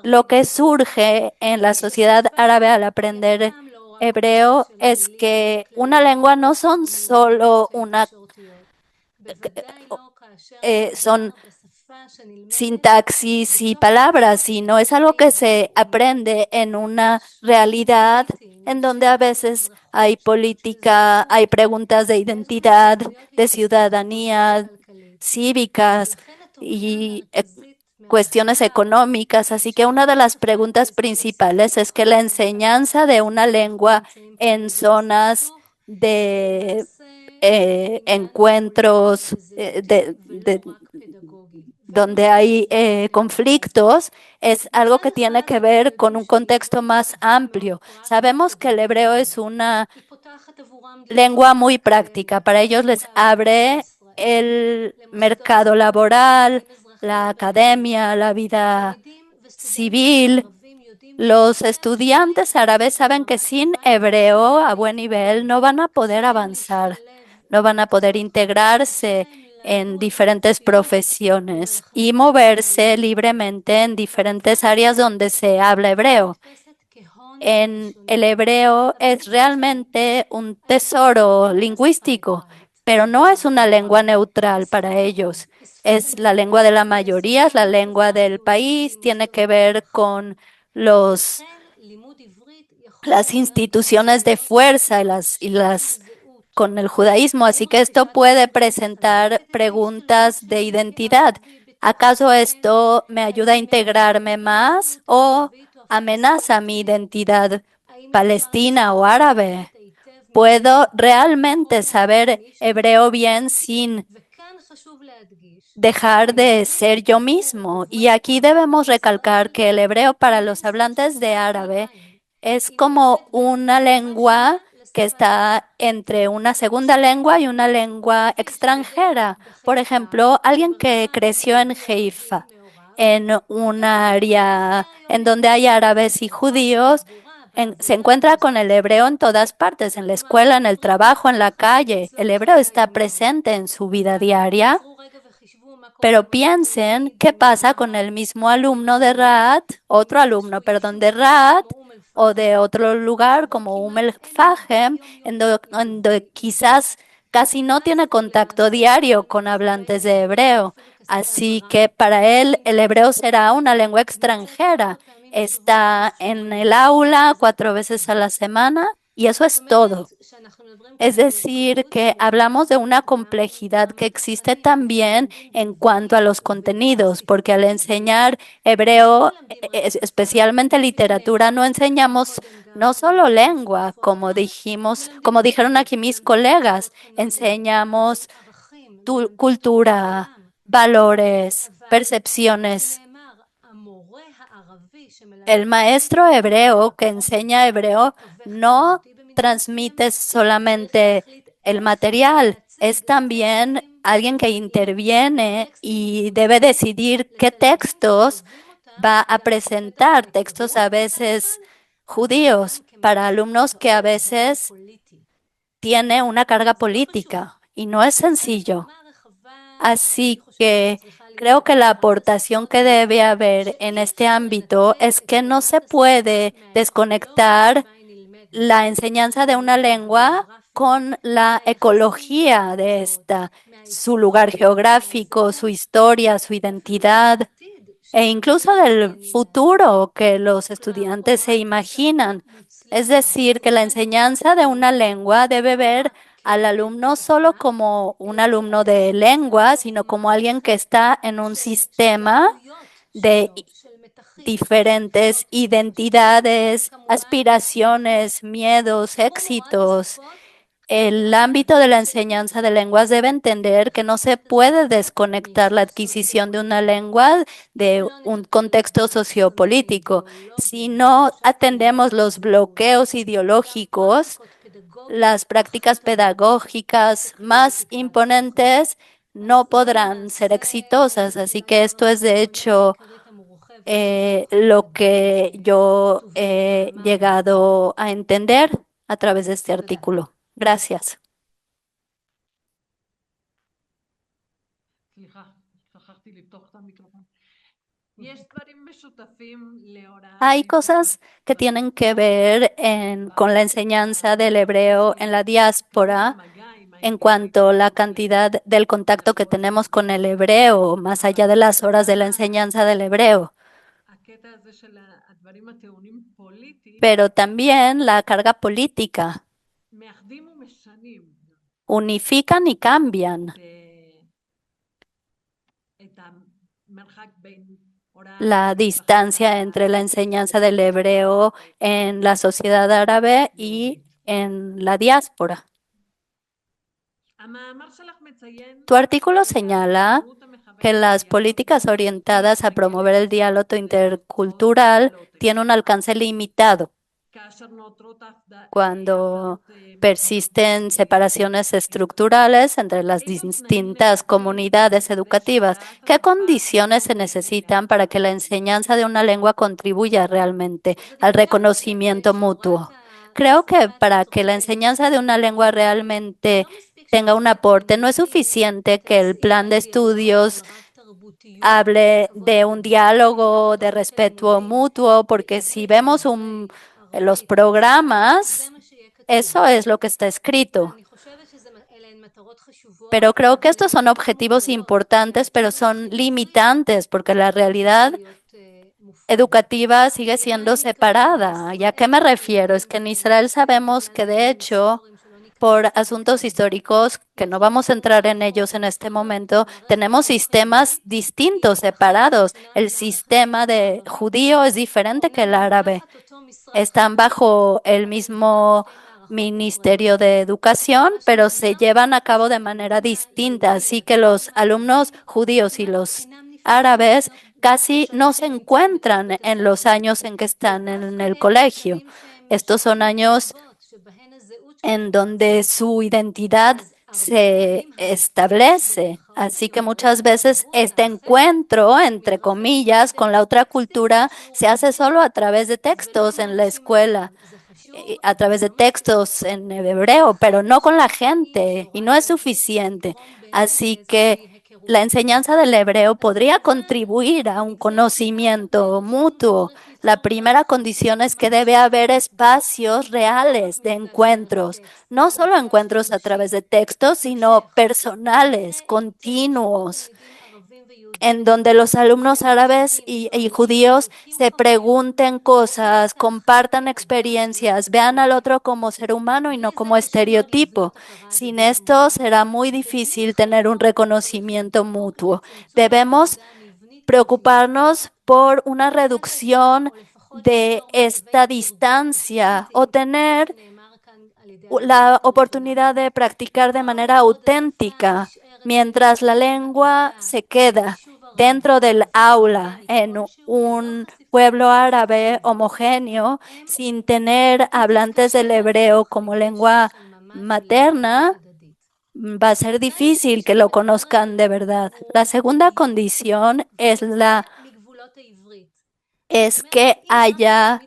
lo que surge en la sociedad árabe al aprender hebreo es que una lengua no son solo son sintaxis y palabras, sino es algo que se aprende en una realidad en donde a veces hay política, hay preguntas de identidad, de ciudadanía, cívicas y cuestiones económicas. Así que una de las preguntas principales es que la enseñanza de una lengua en zonas de encuentros donde hay conflictos, es algo que tiene que ver con un contexto más amplio. Sabemos que el hebreo es una lengua muy práctica. Para ellos les abre el mercado laboral, la academia, la vida civil. Los estudiantes árabes saben que sin hebreo a buen nivel no van a poder avanzar, no van a poder integrarse en diferentes profesiones y moverse libremente en diferentes áreas donde se habla hebreo. El hebreo es realmente un tesoro lingüístico, pero no es una lengua neutral para ellos. Es la lengua de la mayoría, es la lengua del país, tiene que ver con las instituciones de fuerza con el judaísmo, así que esto puede presentar preguntas de identidad. ¿Acaso esto me ayuda a integrarme más o amenaza mi identidad palestina o árabe? ¿Puedo realmente saber hebreo bien sin dejar de ser yo mismo? Y aquí debemos recalcar que el hebreo para los hablantes de árabe es como una lengua que está entre una segunda lengua y una lengua extranjera. Por ejemplo, alguien que creció en Haifa, en un área en donde hay árabes y judíos, se encuentra con el hebreo en todas partes, en la escuela, en el trabajo, en la calle. El hebreo está presente en su vida diaria. Pero piensen qué pasa con el mismo alumno de Raat, otro alumno, perdón, de Raat, o de otro lugar como Fajem, en donde quizás casi no tiene contacto diario con hablantes de hebreo. Así que para él el hebreo será una lengua extranjera. Está en el aula 4 veces a la semana y eso es todo. Es decir, que hablamos de una complejidad que existe también en cuanto a los contenidos, porque al enseñar hebreo, especialmente literatura, no enseñamos no solo lengua, como dijimos, como dijeron aquí mis colegas, enseñamos cultura, valores, percepciones. El maestro hebreo que enseña hebreo no transmite solamente el material, es también alguien que interviene y debe decidir qué textos va a presentar, textos a veces judíos, para alumnos que a veces tiene una carga política y no es sencillo. Así que creo que la aportación que debe haber en este ámbito es que no se puede desconectar la enseñanza de una lengua con la ecología de esta, su lugar geográfico, su historia, su identidad e incluso del futuro que los estudiantes se imaginan. Es decir, que la enseñanza de una lengua debe ver al alumno solo como un alumno de lengua, sino como alguien que está en un sistema de diferentes identidades, aspiraciones, miedos, éxitos. El ámbito de la enseñanza de lenguas debe entender que no se puede desconectar la adquisición de una lengua de un contexto sociopolítico. Si no atendemos los bloqueos ideológicos, las prácticas pedagógicas más imponentes no podrán ser exitosas. Así que esto es, de hecho, lo que yo he llegado a entender a través de este artículo. Gracias. Hay cosas que tienen que ver con la enseñanza del hebreo en la diáspora en cuanto a la cantidad del contacto que tenemos con el hebreo, más allá de las horas de la enseñanza del hebreo. Pero también la carga política. Unifican y cambian la distancia entre la enseñanza del hebreo en la sociedad árabe y en la diáspora. Tu artículo señala que las políticas orientadas a promover el diálogo intercultural tienen un alcance limitado cuando persisten separaciones estructurales entre las distintas comunidades educativas. ¿Qué condiciones se necesitan para que la enseñanza de una lengua contribuya realmente al reconocimiento mutuo? Creo que para que la enseñanza de una lengua realmente tenga un aporte, no es suficiente que el plan de estudios hable de un diálogo de respeto mutuo, porque si vemos los programas, eso es lo que está escrito. Pero creo que estos son objetivos importantes, pero son limitantes, porque la realidad educativa sigue siendo separada. ¿Y a qué me refiero? Es que en Israel sabemos que, de hecho, por asuntos históricos, que no vamos a entrar en ellos en este momento, tenemos sistemas distintos, separados. El sistema de judío es diferente que el árabe. Están bajo el mismo Ministerio de Educación, pero se llevan a cabo de manera distinta. Así que los alumnos judíos y los árabes casi no se encuentran en los años en que están en el colegio. Estos son años en donde su identidad se establece. Así que muchas veces este encuentro, entre comillas, con la otra cultura se hace solo a través de textos en la escuela, a través de textos en hebreo, pero no con la gente, y no es suficiente. Así que la enseñanza del hebreo podría contribuir a un conocimiento mutuo La primera condición es que debe haber espacios reales de encuentros, no solo encuentros a través de textos, sino personales, continuos, en donde los alumnos árabes y judíos se pregunten cosas, compartan experiencias, vean al otro como ser humano y no como estereotipo. Sin esto será muy difícil tener un reconocimiento mutuo. Debemos preocuparnos por una reducción de esta distancia o tener la oportunidad de practicar de manera auténtica mientras la lengua se queda dentro del aula en un pueblo árabe homogéneo sin tener hablantes del hebreo como lengua materna. Va a ser difícil que lo conozcan de verdad. La segunda condición es que haya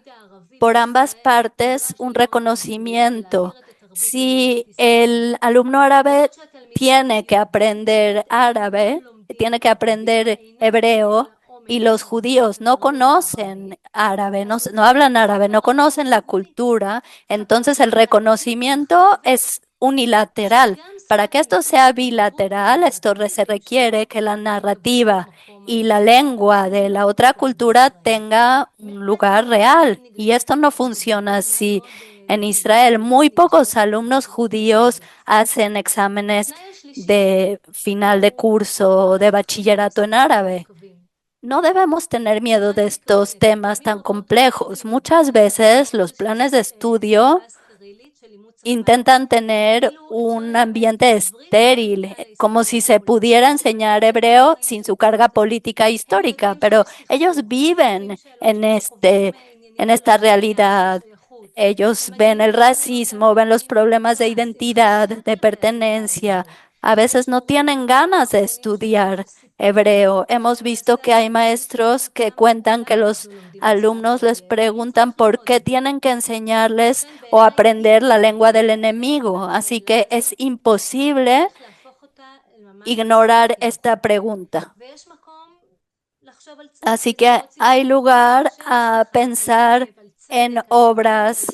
por ambas partes un reconocimiento. Si el alumno árabe tiene que aprender árabe, tiene que aprender hebreo, y los judíos no conocen árabe, no hablan árabe, no conocen la cultura, entonces el reconocimiento es unilateral. Para que esto sea bilateral, se requiere que la narrativa y la lengua de la otra cultura tenga un lugar real. Y esto no funciona así. En Israel, muy pocos alumnos judíos hacen exámenes de final de curso de bachillerato en árabe. No debemos tener miedo de estos temas tan complejos. Muchas veces los planes de estudio intentan tener un ambiente estéril, como si se pudiera enseñar hebreo sin su carga política histórica, pero ellos viven en esta realidad. Ellos ven el racismo, ven los problemas de identidad, de pertenencia. A veces no tienen ganas de estudiar hebreo. Hemos visto que hay maestros que cuentan que los alumnos les preguntan por qué tienen que enseñarles o aprender la lengua del enemigo. Así que es imposible ignorar esta pregunta. Así que hay lugar a pensar en obras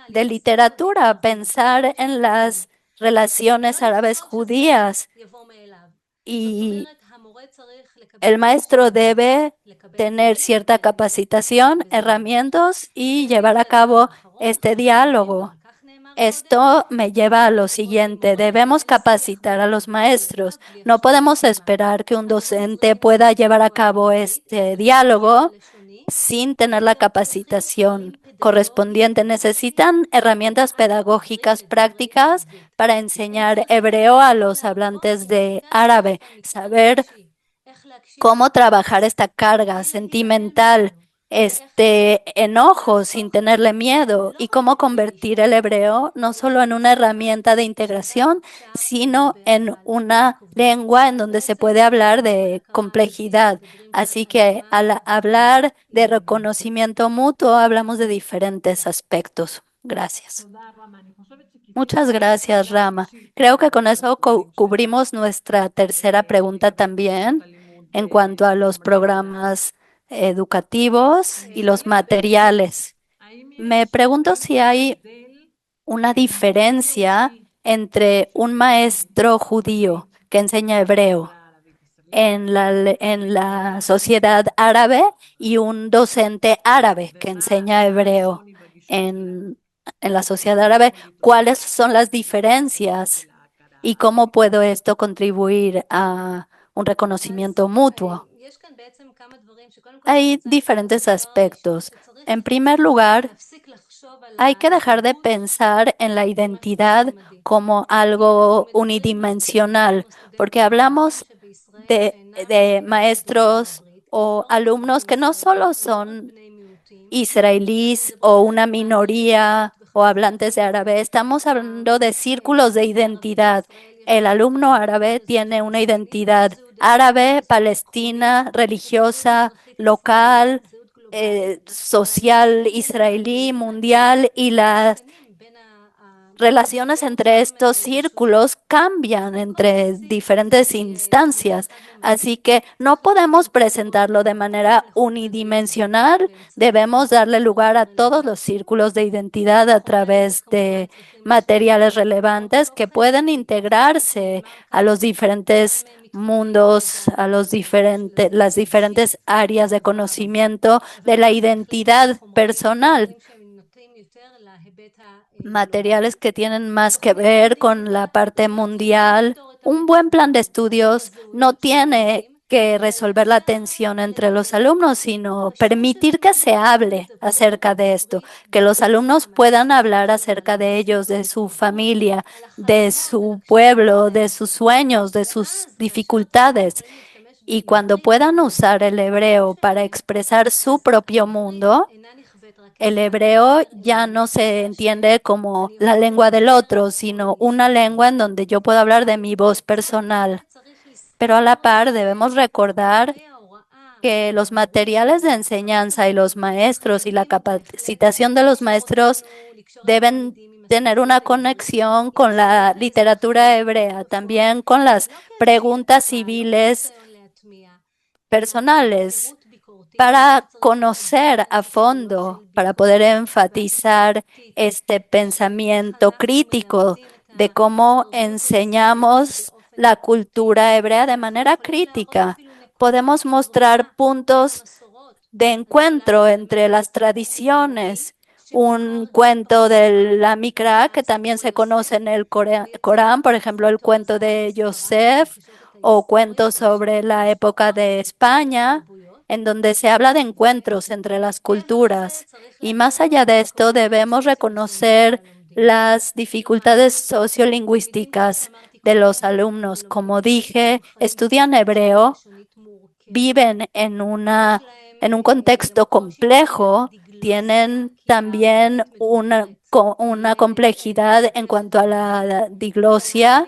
de literatura, pensar en las relaciones árabes judías, y el maestro debe tener cierta capacitación, herramientas y llevar a cabo este diálogo. Esto me lleva a lo siguiente: debemos capacitar a los maestros. No podemos esperar que un docente pueda llevar a cabo este diálogo sin tener la capacitación correspondiente. Necesitan herramientas pedagógicas prácticas para enseñar hebreo a los hablantes de árabe, saber cómo trabajar esta carga sentimental, este enojo sin tenerle miedo, y cómo convertir el hebreo no solo en una herramienta de integración, sino en una lengua en donde se puede hablar de complejidad. Así que al hablar de reconocimiento mutuo, hablamos de diferentes aspectos. Gracias. Muchas gracias, Rama. Creo que con eso cubrimos nuestra tercera pregunta también en cuanto a los programas educativos y los materiales. Me pregunto si hay una diferencia entre un maestro judío que enseña hebreo en la sociedad árabe y un docente árabe que enseña hebreo en la sociedad árabe. ¿Cuáles son las diferencias y cómo puedo esto contribuir a un reconocimiento mutuo? Hay diferentes aspectos. En primer lugar, hay que dejar de pensar en la identidad como algo unidimensional, porque hablamos de maestros o alumnos que no solo son israelíes o una minoría o hablantes de árabe. Estamos hablando de círculos de identidad. El alumno árabe tiene una identidad árabe, palestina, religiosa, local, social, israelí, mundial, y las relaciones entre estos círculos cambian entre diferentes instancias, así que no podemos presentarlo de manera unidimensional, debemos darle lugar a todos los círculos de identidad a través de materiales relevantes que pueden integrarse a los diferentes mundos, a las diferentes áreas de conocimiento de la identidad personal. Materiales que tienen más que ver con la parte mundial. Un buen plan de estudios no tiene que resolver la tensión entre los alumnos, sino permitir que se hable acerca de esto, que los alumnos puedan hablar acerca de ellos, de su familia, de su pueblo, de sus sueños, de sus dificultades. Y cuando puedan usar el hebreo para expresar su propio mundo, el hebreo ya no se entiende como la lengua del otro, sino una lengua en donde yo puedo hablar de mi voz personal. Pero a la par debemos recordar que los materiales de enseñanza y los maestros y la capacitación de los maestros deben tener una conexión con la literatura hebrea, también con las preguntas civiles personales, para conocer a fondo, para poder enfatizar este pensamiento crítico de cómo enseñamos la cultura hebrea de manera crítica. Podemos mostrar puntos de encuentro entre las tradiciones. Un cuento de la Mikra, que también se conoce en el Corán, por ejemplo, el cuento de Yosef, o cuentos sobre la época de España, en donde se habla de encuentros entre las culturas. Y más allá de esto, debemos reconocer las dificultades sociolingüísticas de los alumnos. Como dije, estudian hebreo, viven en un contexto complejo, tienen también una complejidad en cuanto a la diglosia,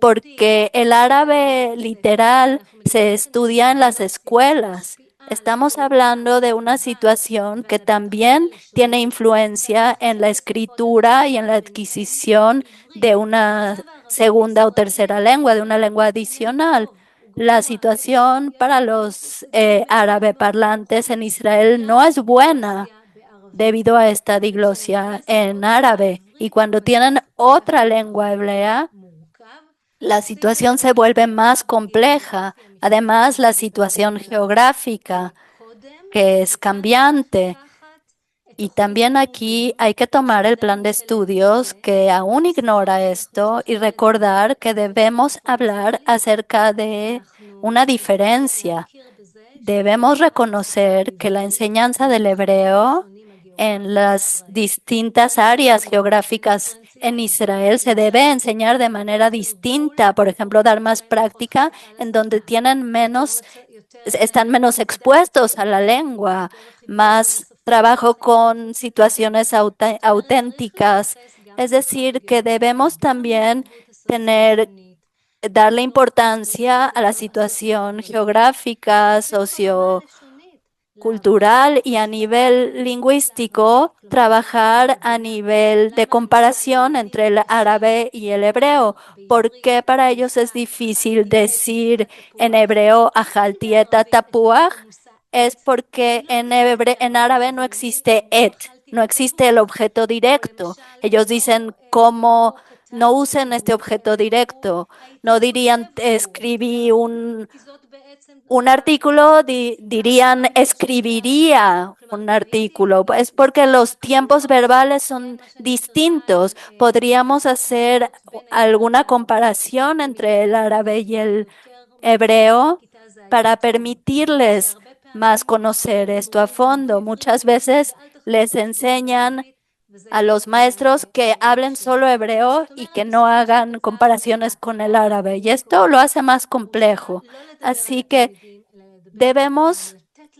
porque el árabe literal se estudia en las escuelas. Estamos hablando de una situación que también tiene influencia en la escritura y en la adquisición de una segunda o tercera lengua, de una lengua adicional. La situación para los árabe parlantes en Israel no es buena debido a esta diglosia en árabe. Y cuando tienen otra lengua hebrea, la situación se vuelve más compleja. Además, la situación geográfica, que es cambiante. Y también aquí hay que tomar el plan de estudios que aún ignora esto y recordar que debemos hablar acerca de una diferencia. Debemos reconocer que la enseñanza del hebreo en las distintas áreas geográficas en Israel se debe enseñar de manera distinta. Por ejemplo, dar más práctica en donde están menos expuestos a la lengua, más trabajo con situaciones auténticas. Es decir, que debemos también darle importancia a la situación geográfica, sociocultural y a nivel lingüístico, trabajar a nivel de comparación entre el árabe y el hebreo. ¿Por qué para ellos es difícil decir en hebreo ajaltieta tapuaj? Es porque en árabe no existe no existe el objeto directo. Ellos dicen cómo no usen este objeto directo. No dirían escribí un artículo, dirían escribiría un artículo. Es porque los tiempos verbales son distintos. Podríamos hacer alguna comparación entre el árabe y el hebreo para permitirles más conocer esto a fondo. Muchas veces les enseñan a los maestros que hablen solo hebreo y que no hagan comparaciones con el árabe. Y esto lo hace más complejo. Así que debemos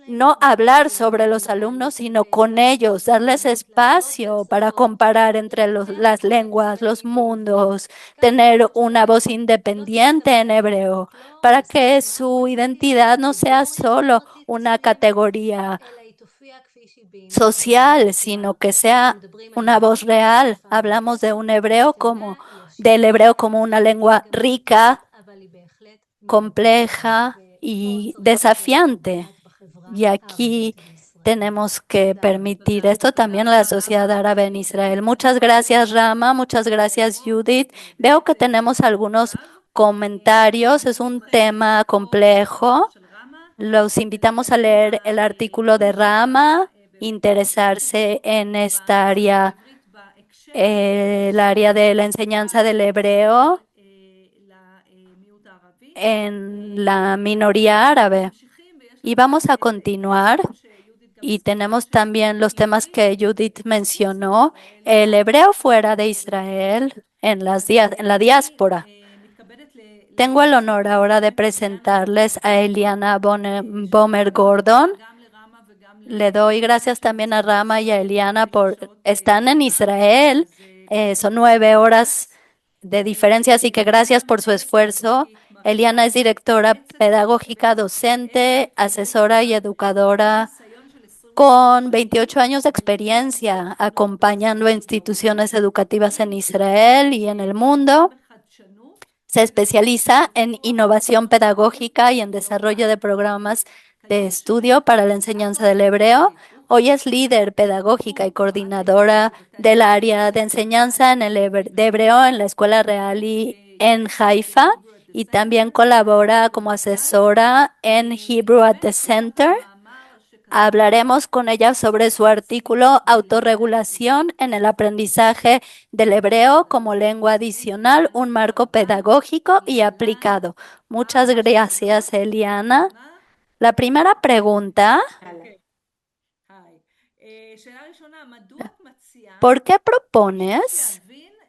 no hablar sobre los alumnos, sino con ellos, darles espacio para comparar entre las lenguas, los mundos, tener una voz independiente en hebreo, para que su identidad no sea solo una categoría social, sino que sea una voz real. Hablamos de un hebreo del hebreo como una lengua rica, compleja y desafiante. Y aquí tenemos que permitir esto también a la sociedad árabe en Israel. Muchas gracias, Rama. Muchas gracias, Judith. Veo que tenemos algunos comentarios. Es un tema complejo. Los invitamos a leer el artículo de Rama, interesarse en esta área, el área de la enseñanza del hebreo en la minoría árabe. Y vamos a continuar. Y tenemos también los temas que Judith mencionó, el hebreo fuera de Israel, en la diáspora. Tengo el honor ahora de presentarles a Eliana Bomer Gordon. Le doy gracias también a Rama y a Eliana por están en Israel. Son 9 horas de diferencia, así que gracias por su esfuerzo. Eliana es directora pedagógica, docente, asesora y educadora con 28 años de experiencia acompañando a instituciones educativas en Israel y en el mundo. Se especializa en innovación pedagógica y en desarrollo de programas de estudio para la enseñanza del hebreo. Hoy es líder pedagógica y coordinadora del área de enseñanza de hebreo en la Escuela Reali en Haifa y también colabora como asesora en Hebrew at the Center. Hablaremos con ella sobre su artículo Autorregulación en el aprendizaje del hebreo como lengua adicional, un marco pedagógico y aplicado. Muchas gracias, Eliana. La primera pregunta, ¿por qué propones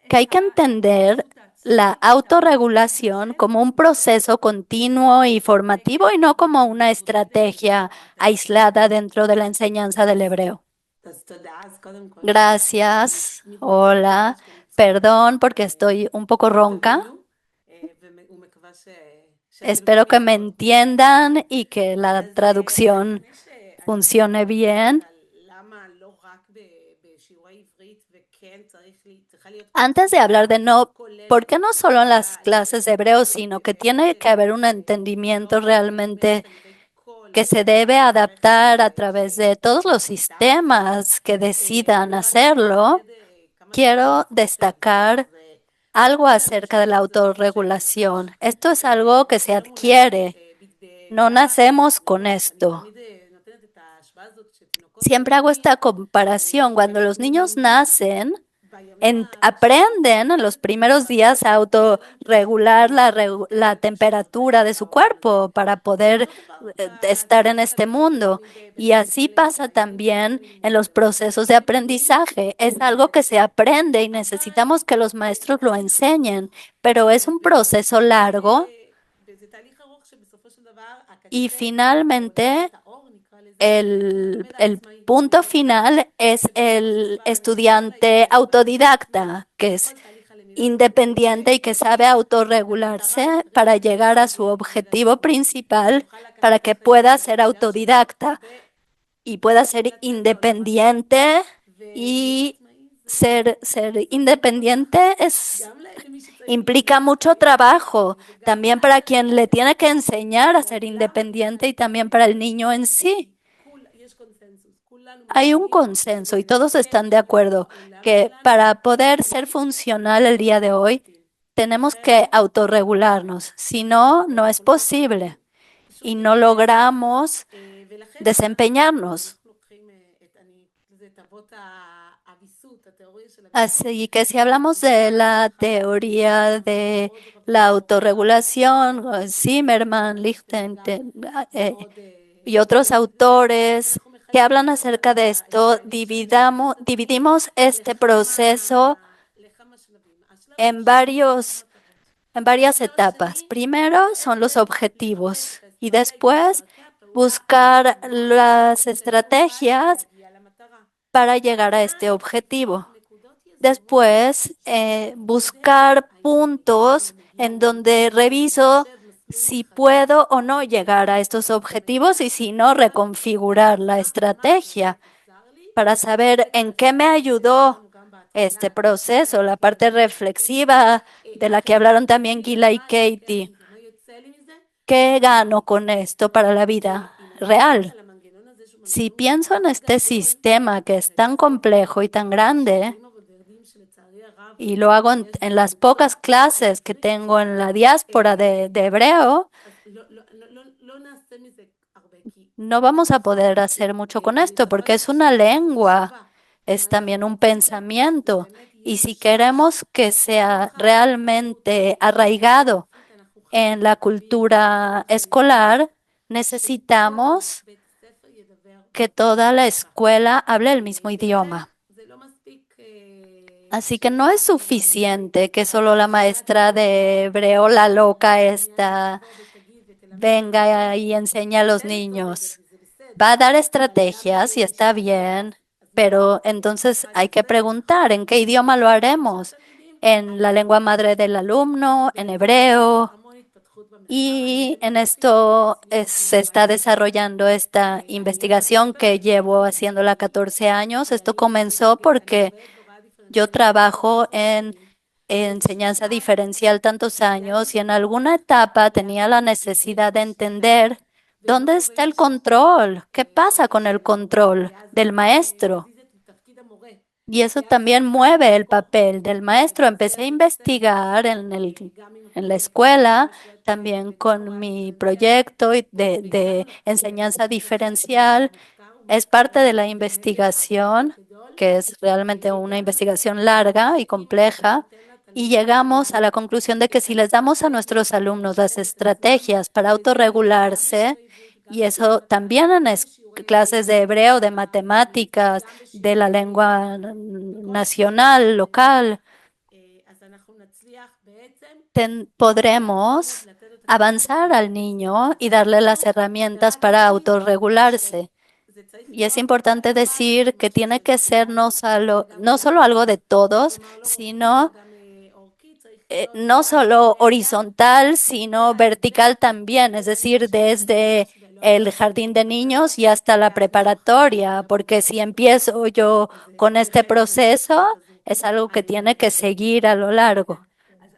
que hay que entender la autorregulación como un proceso continuo y formativo y no como una estrategia aislada dentro de la enseñanza del hebreo? Gracias. Hola. Perdón porque estoy un poco ronca. Espero que me entiendan y que la traducción funcione bien. Antes de hablar de ¿por qué no solo en las clases de hebreo, sino que tiene que haber un entendimiento realmente que se debe adaptar a través de todos los sistemas que decidan hacerlo? Quiero destacar algo acerca de la autorregulación. Esto es algo que se adquiere. No nacemos con esto. Siempre hago esta comparación. Cuando los niños nacen, aprenden en los primeros días a autorregular la temperatura de su cuerpo para poder estar en este mundo. Y así pasa también en los procesos de aprendizaje. Es algo que se aprende y necesitamos que los maestros lo enseñen, pero es un proceso largo. Y finalmente, el punto final es el estudiante autodidacta, que es independiente y que sabe autorregularse para llegar a su objetivo principal, para que pueda ser autodidacta y pueda ser independiente. Y ser independiente implica mucho trabajo, también para quien le tiene que enseñar a ser independiente y también para el niño en sí. Hay un consenso y todos están de acuerdo que para poder ser funcional el día de hoy, tenemos que autorregularnos. Si no, no es posible y no logramos desempeñarnos. Así que si hablamos de la teoría de la autorregulación, Zimmerman, Lichtenstein y otros autores que hablan acerca de esto, dividimos este proceso en varias etapas. Primero son los objetivos y después buscar las estrategias para llegar a este objetivo. Después, buscar puntos en donde reviso si puedo o no llegar a estos objetivos y si no, reconfigurar la estrategia. para saber en qué me ayudó este proceso, la parte reflexiva de la que hablaron también Gila y Katie. ¿Qué gano con esto para la vida real? Si pienso en este sistema que es tan complejo y tan grande, y lo hago en las pocas clases que tengo en la diáspora de hebreo, no vamos a poder hacer mucho con esto porque es una lengua, es también un pensamiento. Y si queremos que sea realmente arraigado en la cultura escolar, necesitamos que toda la escuela hable el mismo idioma. Así que no es suficiente que solo la maestra de hebreo, la loca esta, venga y enseñe a los niños. Va a dar estrategias y está bien, pero entonces hay que preguntar en qué idioma lo haremos. En la lengua madre del alumno, en hebreo. Y en esto se está desarrollando esta investigación que llevo haciéndola 14 años. Esto comenzó porque yo trabajo en enseñanza diferencial tantos años y en alguna etapa tenía la necesidad de entender dónde está el control, qué pasa con el control del maestro. Y eso también mueve el papel del maestro. Empecé a investigar en la escuela, también con mi proyecto de enseñanza diferencial. Es parte de la investigación, que es realmente una investigación larga y compleja, y llegamos a la conclusión de que si les damos a nuestros alumnos las estrategias para autorregularse, y eso también en clases de hebreo, de matemáticas, de la lengua nacional, local, podremos avanzar al niño y darle las herramientas para autorregularse. Y es importante decir que tiene que ser no solo algo de todos, sino no solo horizontal, sino vertical también, es decir, desde el jardín de niños y hasta la preparatoria, porque si empiezo yo con este proceso, es algo que tiene que seguir a lo largo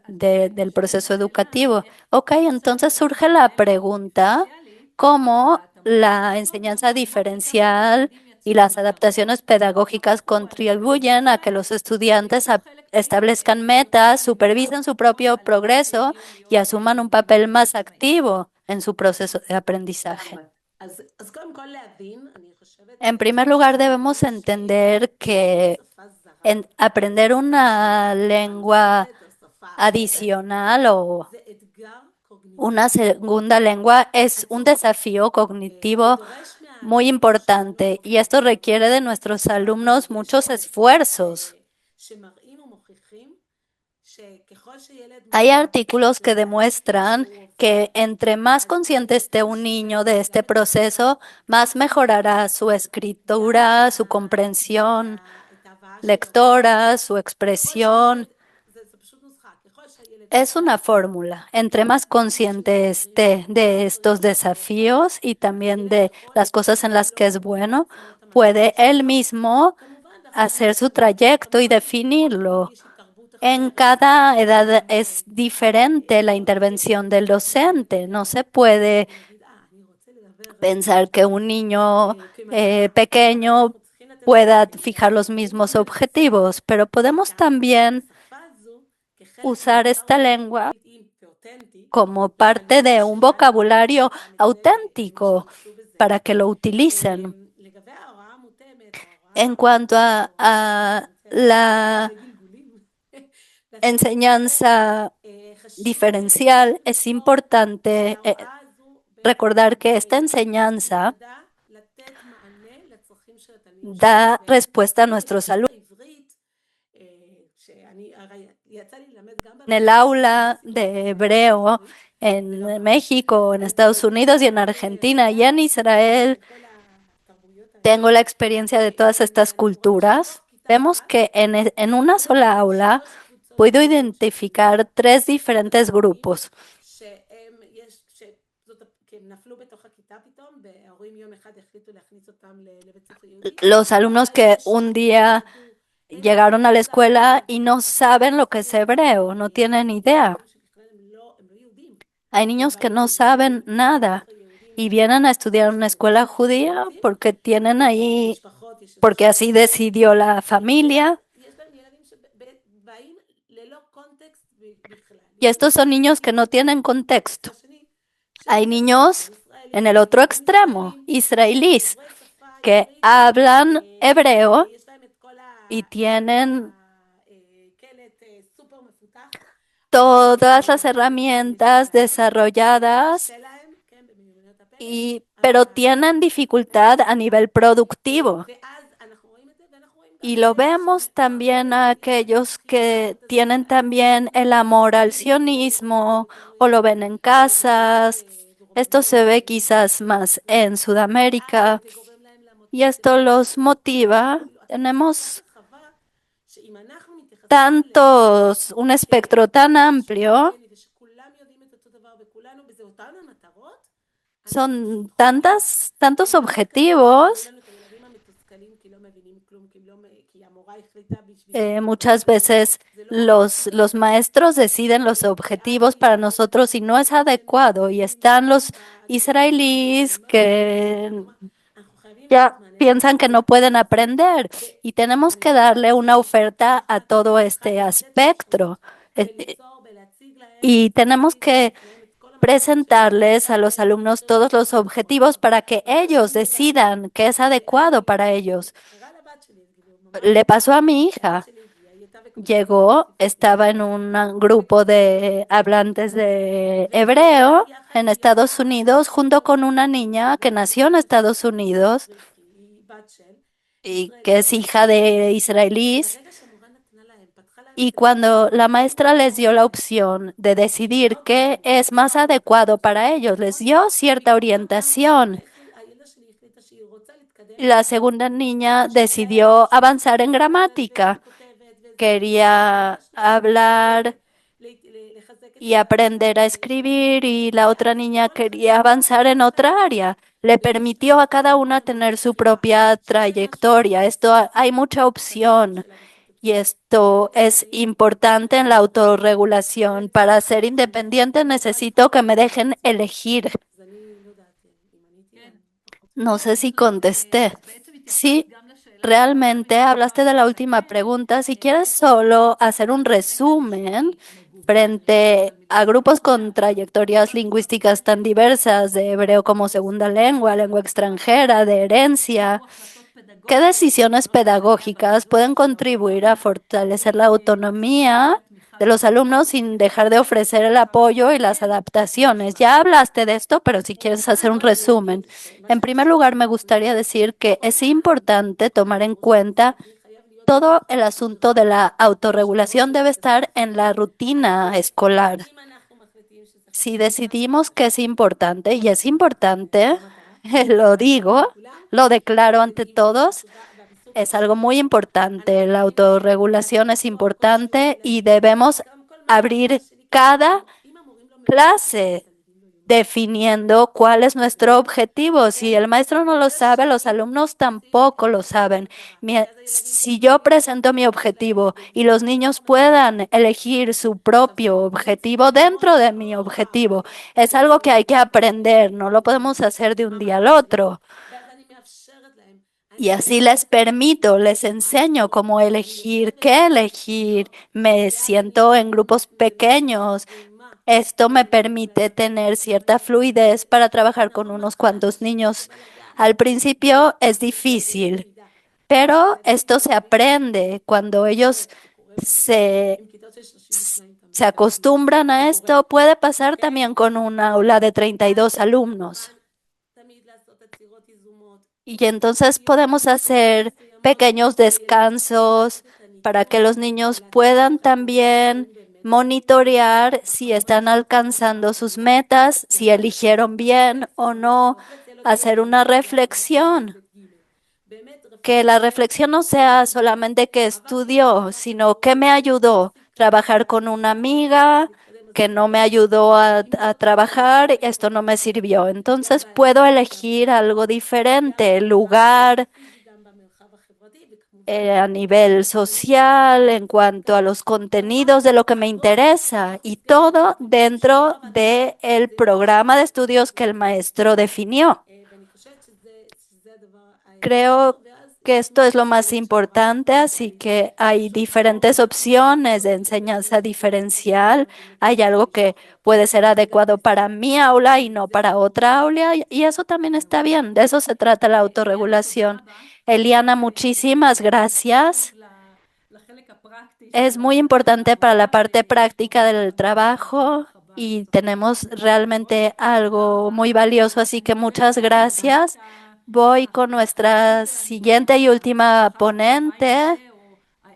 del proceso educativo. Ok, entonces surge la pregunta, ¿cómo la enseñanza diferencial y las adaptaciones pedagógicas contribuyen a que los estudiantes establezcan metas, supervisen su propio progreso y asuman un papel más activo en su proceso de aprendizaje? En primer lugar, debemos entender que aprender una lengua adicional o una segunda lengua es un desafío cognitivo muy importante y esto requiere de nuestros alumnos muchos esfuerzos. Hay artículos que demuestran que entre más consciente esté un niño de este proceso, más mejorará su escritura, su comprensión lectora, su expresión. Es una fórmula. Entre más consciente esté de estos desafíos y también de las cosas en las que es bueno, puede él mismo hacer su trayecto y definirlo. En cada edad es diferente la intervención del docente. No se puede pensar que un niño pequeño pueda fijar los mismos objetivos, pero podemos también usar esta lengua como parte de un vocabulario auténtico para que lo utilicen. En cuanto a la enseñanza diferencial, es importante recordar que esta enseñanza da respuesta a nuestros alumnos. En el aula de hebreo en México, en Estados Unidos y en Argentina y en Israel, tengo la experiencia de todas estas culturas. Vemos que en una sola aula puedo identificar 3 diferentes grupos. Los alumnos que un día llegaron a la escuela y no saben lo que es hebreo, no tienen idea. Hay niños que no saben nada y vienen a estudiar en una escuela judía porque tienen ahí, porque así decidió la familia. Y estos son niños que no tienen contexto. Hay niños en el otro extremo, israelíes, que hablan hebreo y tienen todas las herramientas desarrolladas, pero tienen dificultad a nivel productivo. Y lo vemos también a aquellos que tienen también el amor al sionismo o lo ven en casas. Esto se ve quizás más en Sudamérica y esto los motiva. Tenemos un espectro tan amplio, son tantos objetivos. Muchas veces los maestros deciden los objetivos para nosotros y no es adecuado. Y están los israelíes que ya piensan que no pueden aprender y tenemos que darle una oferta a todo este espectro. Y tenemos que presentarles a los alumnos todos los objetivos para que ellos decidan qué es adecuado para ellos. Le pasó a mi hija. Llegó, estaba en un grupo de hablantes de hebreo en Estados Unidos junto con una niña que nació en Estados Unidos y que es hija de israelíes. Y cuando la maestra les dio la opción de decidir qué es más adecuado para ellos, les dio cierta orientación. La segunda niña decidió avanzar en gramática. Quería hablar y aprender a escribir y la otra niña quería avanzar en otra área. Le permitió a cada una tener su propia trayectoria. Hay mucha opción y esto es importante en la autorregulación. Para ser independiente necesito que me dejen elegir. No sé si contesté. Sí, realmente hablaste de la última pregunta. Si quieres solo hacer un resumen frente a grupos con trayectorias lingüísticas tan diversas, de hebreo como segunda lengua extranjera, de herencia, ¿qué decisiones pedagógicas pueden contribuir a fortalecer la autonomía de los alumnos sin dejar de ofrecer el apoyo y las adaptaciones? Ya hablaste de esto, pero si quieres hacer un resumen. En primer lugar, me gustaría decir que es importante tomar en cuenta todo el asunto de la autorregulación debe estar en la rutina escolar. Si decidimos que es importante, y es importante, lo digo, lo declaro ante todos, es algo muy importante. La autorregulación es importante y debemos abrir cada clase definiendo cuál es nuestro objetivo. Si el maestro no lo sabe, los alumnos tampoco lo saben. Si yo presento mi objetivo y los niños puedan elegir su propio objetivo dentro de mi objetivo, es algo que hay que aprender, no lo podemos hacer de un día al otro. Y así les permito, les enseño cómo elegir, qué elegir. Me siento en grupos pequeños. Esto me permite tener cierta fluidez para trabajar con unos cuantos niños. Al principio es difícil, pero esto se aprende cuando ellos se acostumbran a esto. Puede pasar también con un aula de 32 alumnos. Y entonces podemos hacer pequeños descansos para que los niños puedan también monitorear si están alcanzando sus metas, si eligieron bien o no, hacer una reflexión. Que la reflexión no sea solamente que estudió, sino que me ayudó. Trabajar con una amiga, que no me ayudó a trabajar, esto no me sirvió. Entonces puedo elegir algo diferente, el lugar, a nivel social, en cuanto a los contenidos de lo que me interesa y todo dentro del programa de estudios que el maestro definió. Creo que esto es lo más importante, así que hay diferentes opciones de enseñanza diferencial. Hay algo que puede ser adecuado para mi aula y no para otra aula, y eso también está bien. De eso se trata la autorregulación. Eliana, muchísimas gracias. Es muy importante para la parte práctica del trabajo y tenemos realmente algo muy valioso, así que muchas gracias. Voy con nuestra siguiente y última ponente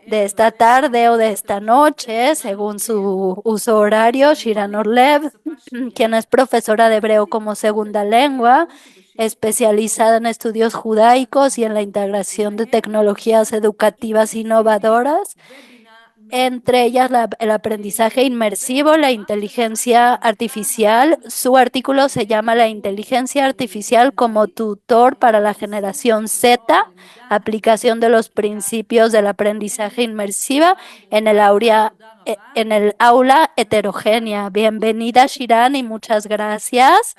de esta tarde o de esta noche, según su uso horario, Shiran Orlev, quien es profesora de hebreo como segunda lengua, especializada en estudios judaicos y en la integración de tecnologías educativas innovadoras, entre ellas el aprendizaje inmersivo, la inteligencia artificial. Su artículo se llama La inteligencia artificial como tutor para la generación Z, aplicación de los principios del aprendizaje inmersiva en el aula heterogénea. Bienvenida, Shiran, y muchas gracias.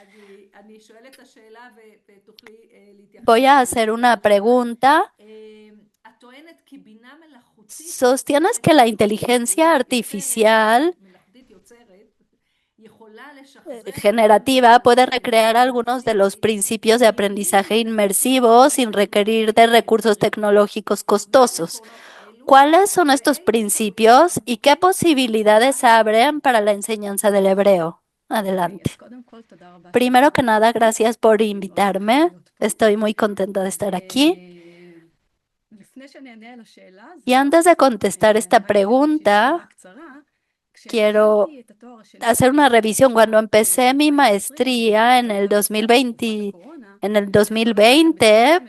Voy a hacer una pregunta. ¿Sostienes que la inteligencia artificial generativa puede recrear algunos de los principios de aprendizaje inmersivo sin requerir de recursos tecnológicos costosos? ¿Cuáles son estos principios y qué posibilidades abren para la enseñanza del hebreo? Adelante. Primero que nada, gracias por invitarme. Estoy muy contenta de estar aquí. Y antes de contestar esta pregunta, quiero hacer una revisión. Cuando empecé mi maestría en el 2020,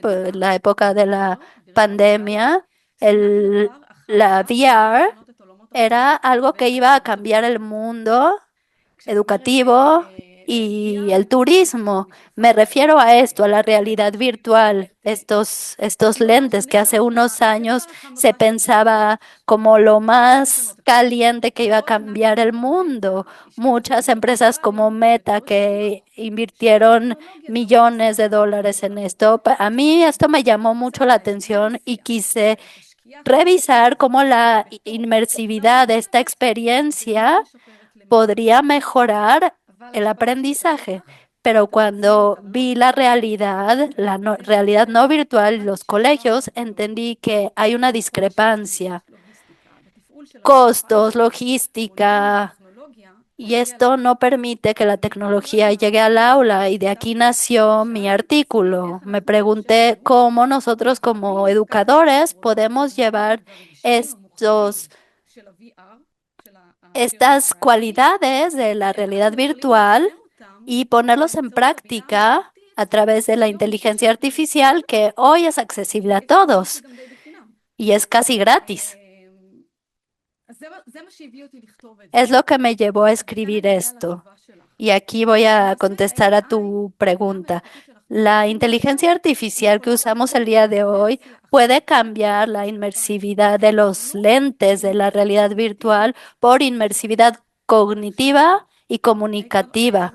pues, la época de la pandemia, la VR era algo que iba a cambiar el mundo educativo y el turismo. Me refiero a esto, a la realidad virtual, estos lentes que hace unos años se pensaba como lo más caliente que iba a cambiar el mundo. Muchas empresas como Meta que invirtieron millones de dólares en esto. A mí esto me llamó mucho la atención y quise revisar cómo la inmersividad de esta experiencia podría mejorar el aprendizaje. Pero cuando vi la realidad realidad no virtual, los colegios, entendí que hay una discrepancia. Costos, logística, y esto no permite que la tecnología llegue al aula, y de aquí nació mi artículo. Me pregunté cómo nosotros como educadores podemos llevar estas cualidades de la realidad virtual y ponerlos en práctica a través de la inteligencia artificial, que hoy es accesible a todos y es casi gratis. Es lo que me llevó a escribir esto. Y aquí voy a contestar a tu pregunta. La inteligencia artificial que usamos el día de hoy puede cambiar la inmersividad de los lentes de la realidad virtual por inmersividad cognitiva y comunicativa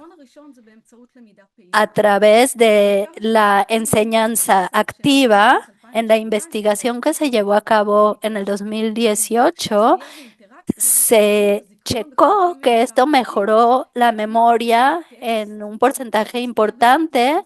a través de la enseñanza activa. En la investigación que se llevó a cabo en el 2018, se checó que esto mejoró la memoria en un porcentaje importante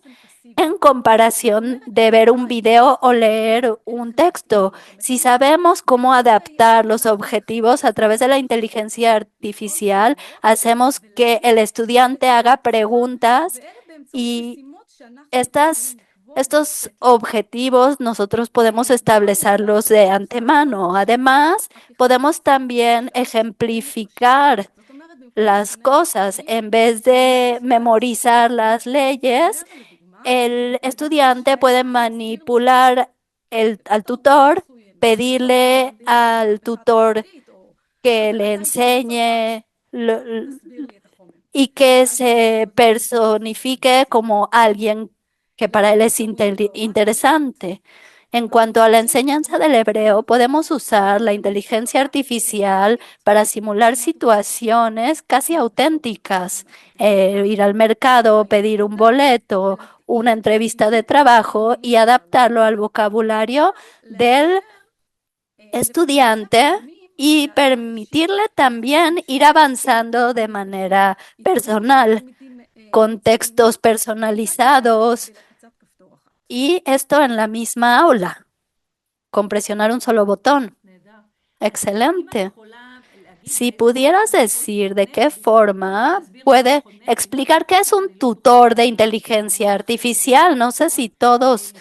en comparación de ver un video o leer un texto. Si sabemos cómo adaptar los objetivos a través de la inteligencia artificial, hacemos que el estudiante haga preguntas, y estos objetivos nosotros podemos establecerlos de antemano. Además, podemos también ejemplificar las cosas. En vez de memorizar las leyes, el estudiante puede manipular al tutor, pedirle al tutor que le enseñe y que se personifique como alguien que para él es interesante. En cuanto a la enseñanza del hebreo, podemos usar la inteligencia artificial para simular situaciones casi auténticas, ir al mercado, pedir un boleto, una entrevista de trabajo y adaptarlo al vocabulario del estudiante y permitirle también ir avanzando de manera personal, con textos personalizados y esto en la misma aula, con presionar un solo botón. Excelente. Si pudieras decir de qué forma puede explicar qué es un tutor de inteligencia artificial, no sé si todos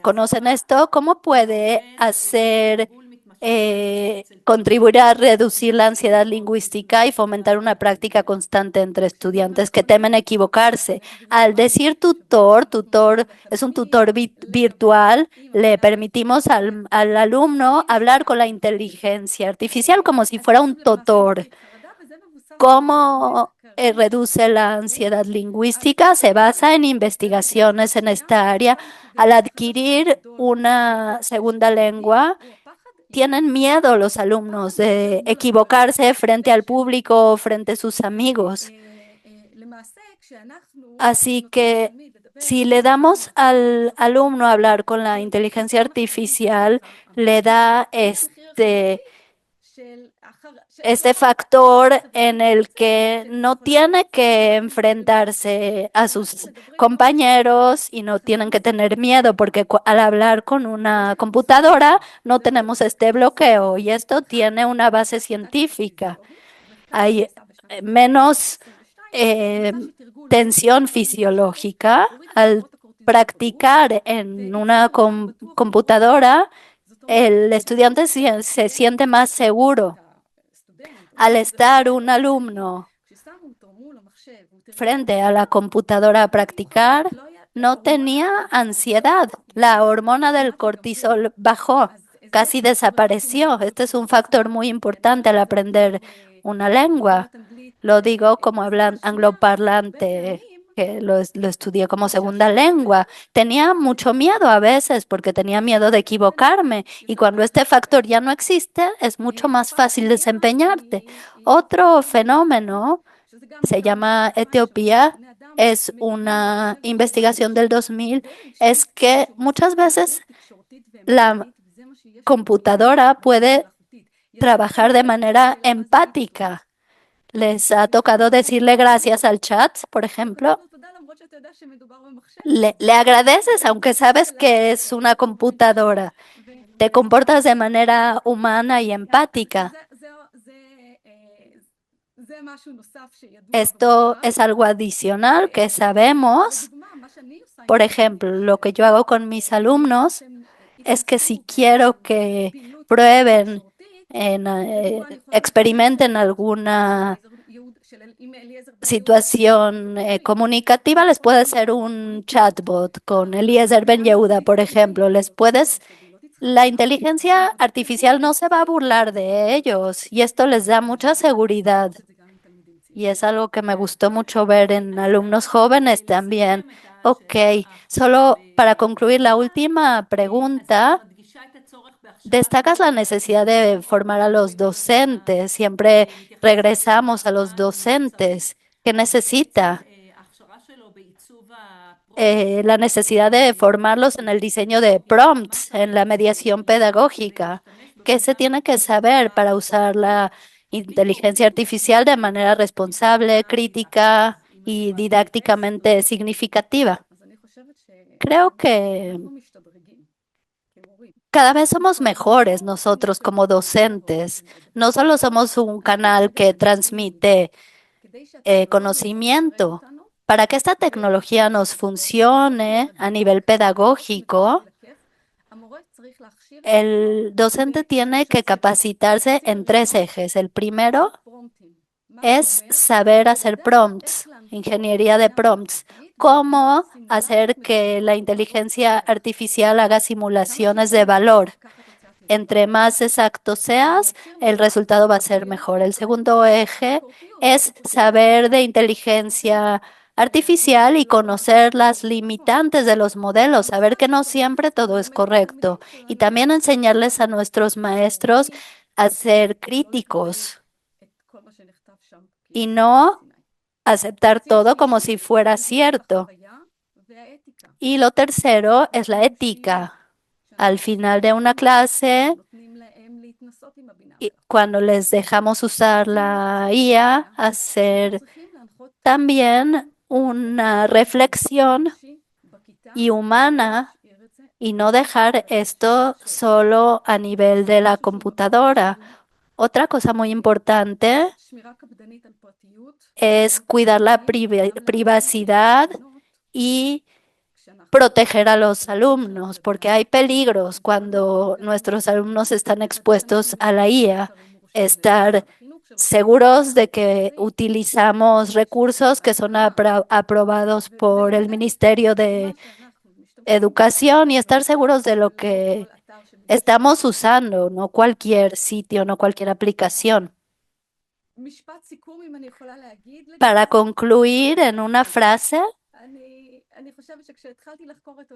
conocen esto, ¿cómo puede hacer contribuir a reducir la ansiedad lingüística y fomentar una práctica constante entre estudiantes que temen equivocarse? Al decir tutor es un tutor virtual, le permitimos al alumno hablar con la inteligencia artificial como si fuera un tutor. ¿Cómo reduce la ansiedad lingüística? Se basa en investigaciones en esta área. Al adquirir una segunda lengua, tienen miedo los alumnos de equivocarse frente al público o frente a sus amigos. Así que si le damos al alumno a hablar con la inteligencia artificial, le da este factor en el que no tiene que enfrentarse a sus compañeros y no tienen que tener miedo porque al hablar con una computadora no tenemos este bloqueo y esto tiene una base científica. Hay menos tensión fisiológica al practicar en una computadora. El estudiante se siente más seguro. Al estar un alumno frente a la computadora a practicar, no tenía ansiedad. La hormona del cortisol bajó, casi desapareció. Este es un factor muy importante al aprender una lengua. Lo digo como angloparlante, que lo estudié como segunda lengua. Tenía mucho miedo a veces porque tenía miedo de equivocarme y cuando este factor ya no existe es mucho más fácil desempeñarte. Otro fenómeno se llama Etiopía, es una investigación del 2000, es que muchas veces la computadora puede trabajar de manera empática. ¿Les ha tocado decirle gracias al chat, por ejemplo? Le agradeces aunque sabes que es una computadora. Te comportas de manera humana y empática. Esto es algo adicional que sabemos. Por ejemplo, lo que yo hago con mis alumnos es que si quiero que prueben, experimenten alguna situación comunicativa, les puede hacer un chatbot con Eliezer Ben Yehuda, por ejemplo. La inteligencia artificial no se va a burlar de ellos y esto les da mucha seguridad. Y es algo que me gustó mucho ver en alumnos jóvenes también. Ok, solo para concluir la última pregunta. Destacas la necesidad de formar a los docentes. Siempre regresamos a los docentes. ¿Qué necesita? La necesidad de formarlos en el diseño de prompts, en la mediación pedagógica. ¿Qué se tiene que saber para usar la inteligencia artificial de manera responsable, crítica y didácticamente significativa? Creo que cada vez somos mejores nosotros como docentes. No solo somos un canal que transmite conocimiento. Para que esta tecnología nos funcione a nivel pedagógico, el docente tiene que capacitarse en 3 ejes. El primero es saber hacer prompts, ingeniería de prompts. Cómo hacer que la inteligencia artificial haga simulaciones de valor. entre más exacto seas, el resultado va a ser mejor. El segundo eje es saber de inteligencia artificial y conocer las limitantes de los modelos, saber que no siempre todo es correcto y también enseñarles a nuestros maestros a ser críticos y no aceptar todo como si fuera cierto. Y lo tercero es la ética. Al final de una clase, cuando les dejamos usar la IA, hacer también una reflexión y humana y no dejar esto solo a nivel de la computadora. Otra cosa muy importante es cuidar la privacidad y proteger a los alumnos, porque hay peligros cuando nuestros alumnos están expuestos a la IA. Estar seguros de que utilizamos recursos que son aprobados por el Ministerio de Educación y estar seguros de lo que estamos usando, no cualquier sitio, no cualquier aplicación. Para concluir en una frase,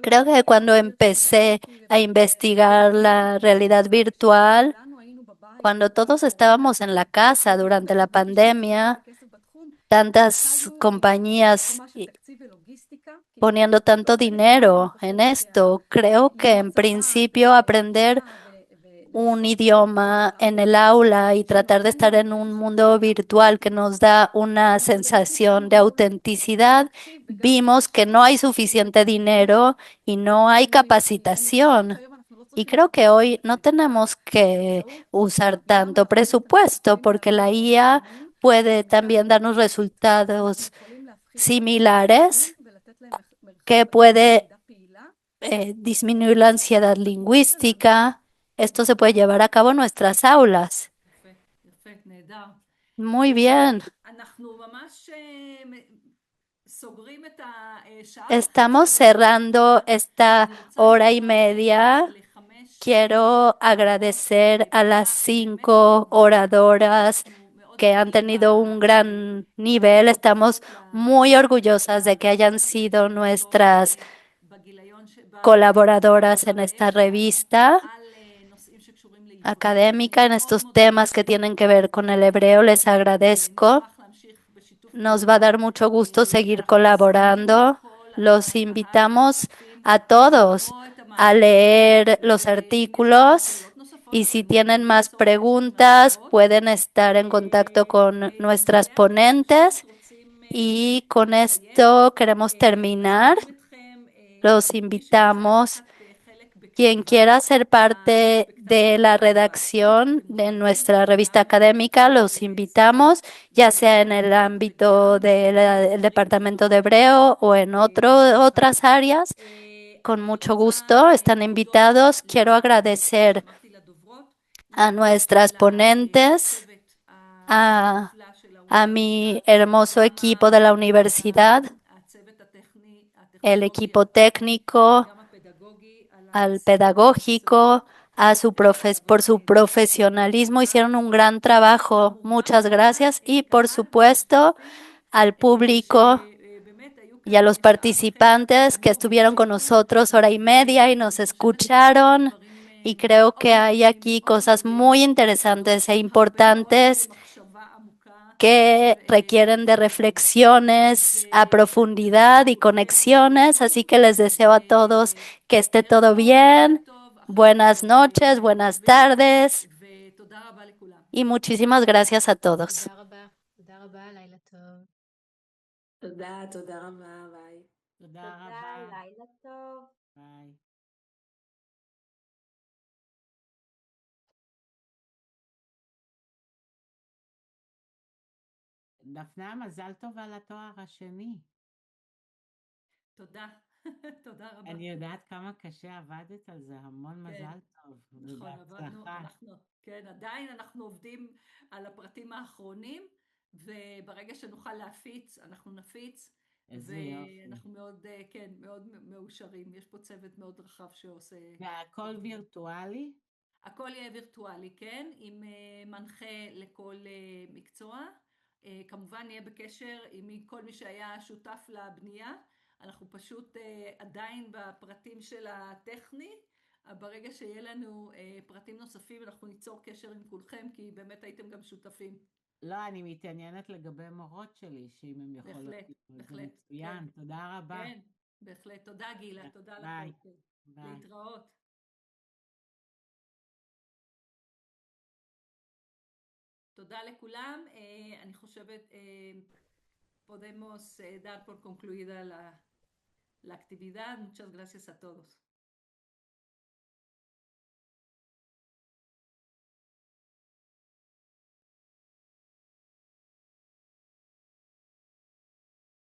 creo que cuando empecé a investigar la realidad virtual, cuando todos estábamos en la casa durante la pandemia, tantas compañías poniendo tanto dinero en esto, creo que en principio aprender un idioma en el aula y tratar de estar en un mundo virtual que nos da una sensación de autenticidad, vimos que no hay suficiente dinero y no hay capacitación. Y creo que hoy no tenemos que usar tanto presupuesto porque la IA puede también darnos resultados similares que puede disminuir la ansiedad lingüística. Esto se puede llevar a cabo en nuestras aulas. Muy bien. Estamos cerrando esta hora y media. Quiero agradecer a las 5 oradoras que han tenido un gran nivel. Estamos muy orgullosas de que hayan sido nuestras colaboradoras en esta revista académica en estos temas que tienen que ver con el hebreo. Les agradezco. Nos va a dar mucho gusto seguir colaborando. Los invitamos a todos a leer los artículos y si tienen más preguntas pueden estar en contacto con nuestras ponentes. Y con esto queremos terminar. Los invitamos. Quien quiera ser parte de la redacción de nuestra revista académica, los invitamos, ya sea en el ámbito del departamento de hebreo o en otras áreas. Con mucho gusto, están invitados. Quiero agradecer a nuestras ponentes, a mi hermoso equipo de la universidad, el equipo técnico, al pedagógico, por su profesionalismo. Hicieron un gran trabajo. Muchas gracias. Y por supuesto, al público y a los participantes que estuvieron con nosotros hora y media y nos escucharon. Y creo que hay aquí cosas muy interesantes e importantes que requieren de reflexiones a profundidad y conexiones. Así que les deseo a todos que esté todo bien. Buenas noches, buenas tardes y muchísimas gracias a todos. תודה, תודה רבה, ביי. תודה רבה. לילה טוב. ביי. דפנה, מזל טוב על התואר השני. תודה, תודה רבה. אני יודעת כמה קשה עבדת על זה, המון מזל טוב. נכון, עבדנו, כן, עדיין אנחנו עובדים על הפרטים האחרונים, וברגע שנוכל להפיץ, אנחנו נפיץ. איזה יופי. ואנחנו מאוד, כן, מאוד מאושרים. יש פה צוות מאוד רחב שעושה... והכל וירטואלי? הכל יהיה וירטואלי, כן? עם מנחה לכל מקצוע. כמובן נהיה בקשר עם כל מי שהיה שותף לבנייה. אנחנו פשוט עדיין בפרטים של הטכני. ברגע שיהיה לנו פרטים נוספים, אנחנו ניצור קשר עם כולכם, כי באמת הייתם גם שותפים. לא, אני מתעניינת לגבי מורות שלי, שאם הם יכולות... בהחלט, זה בהחלט. מצוין, כן. תודה רבה. כן, בהחלט. תודה גילה, תודה ביי. לך. ביי. להתראות. תודה לכולם. אני חושבת, podemos dar por concluida la actividad. Muchas gracias a todos.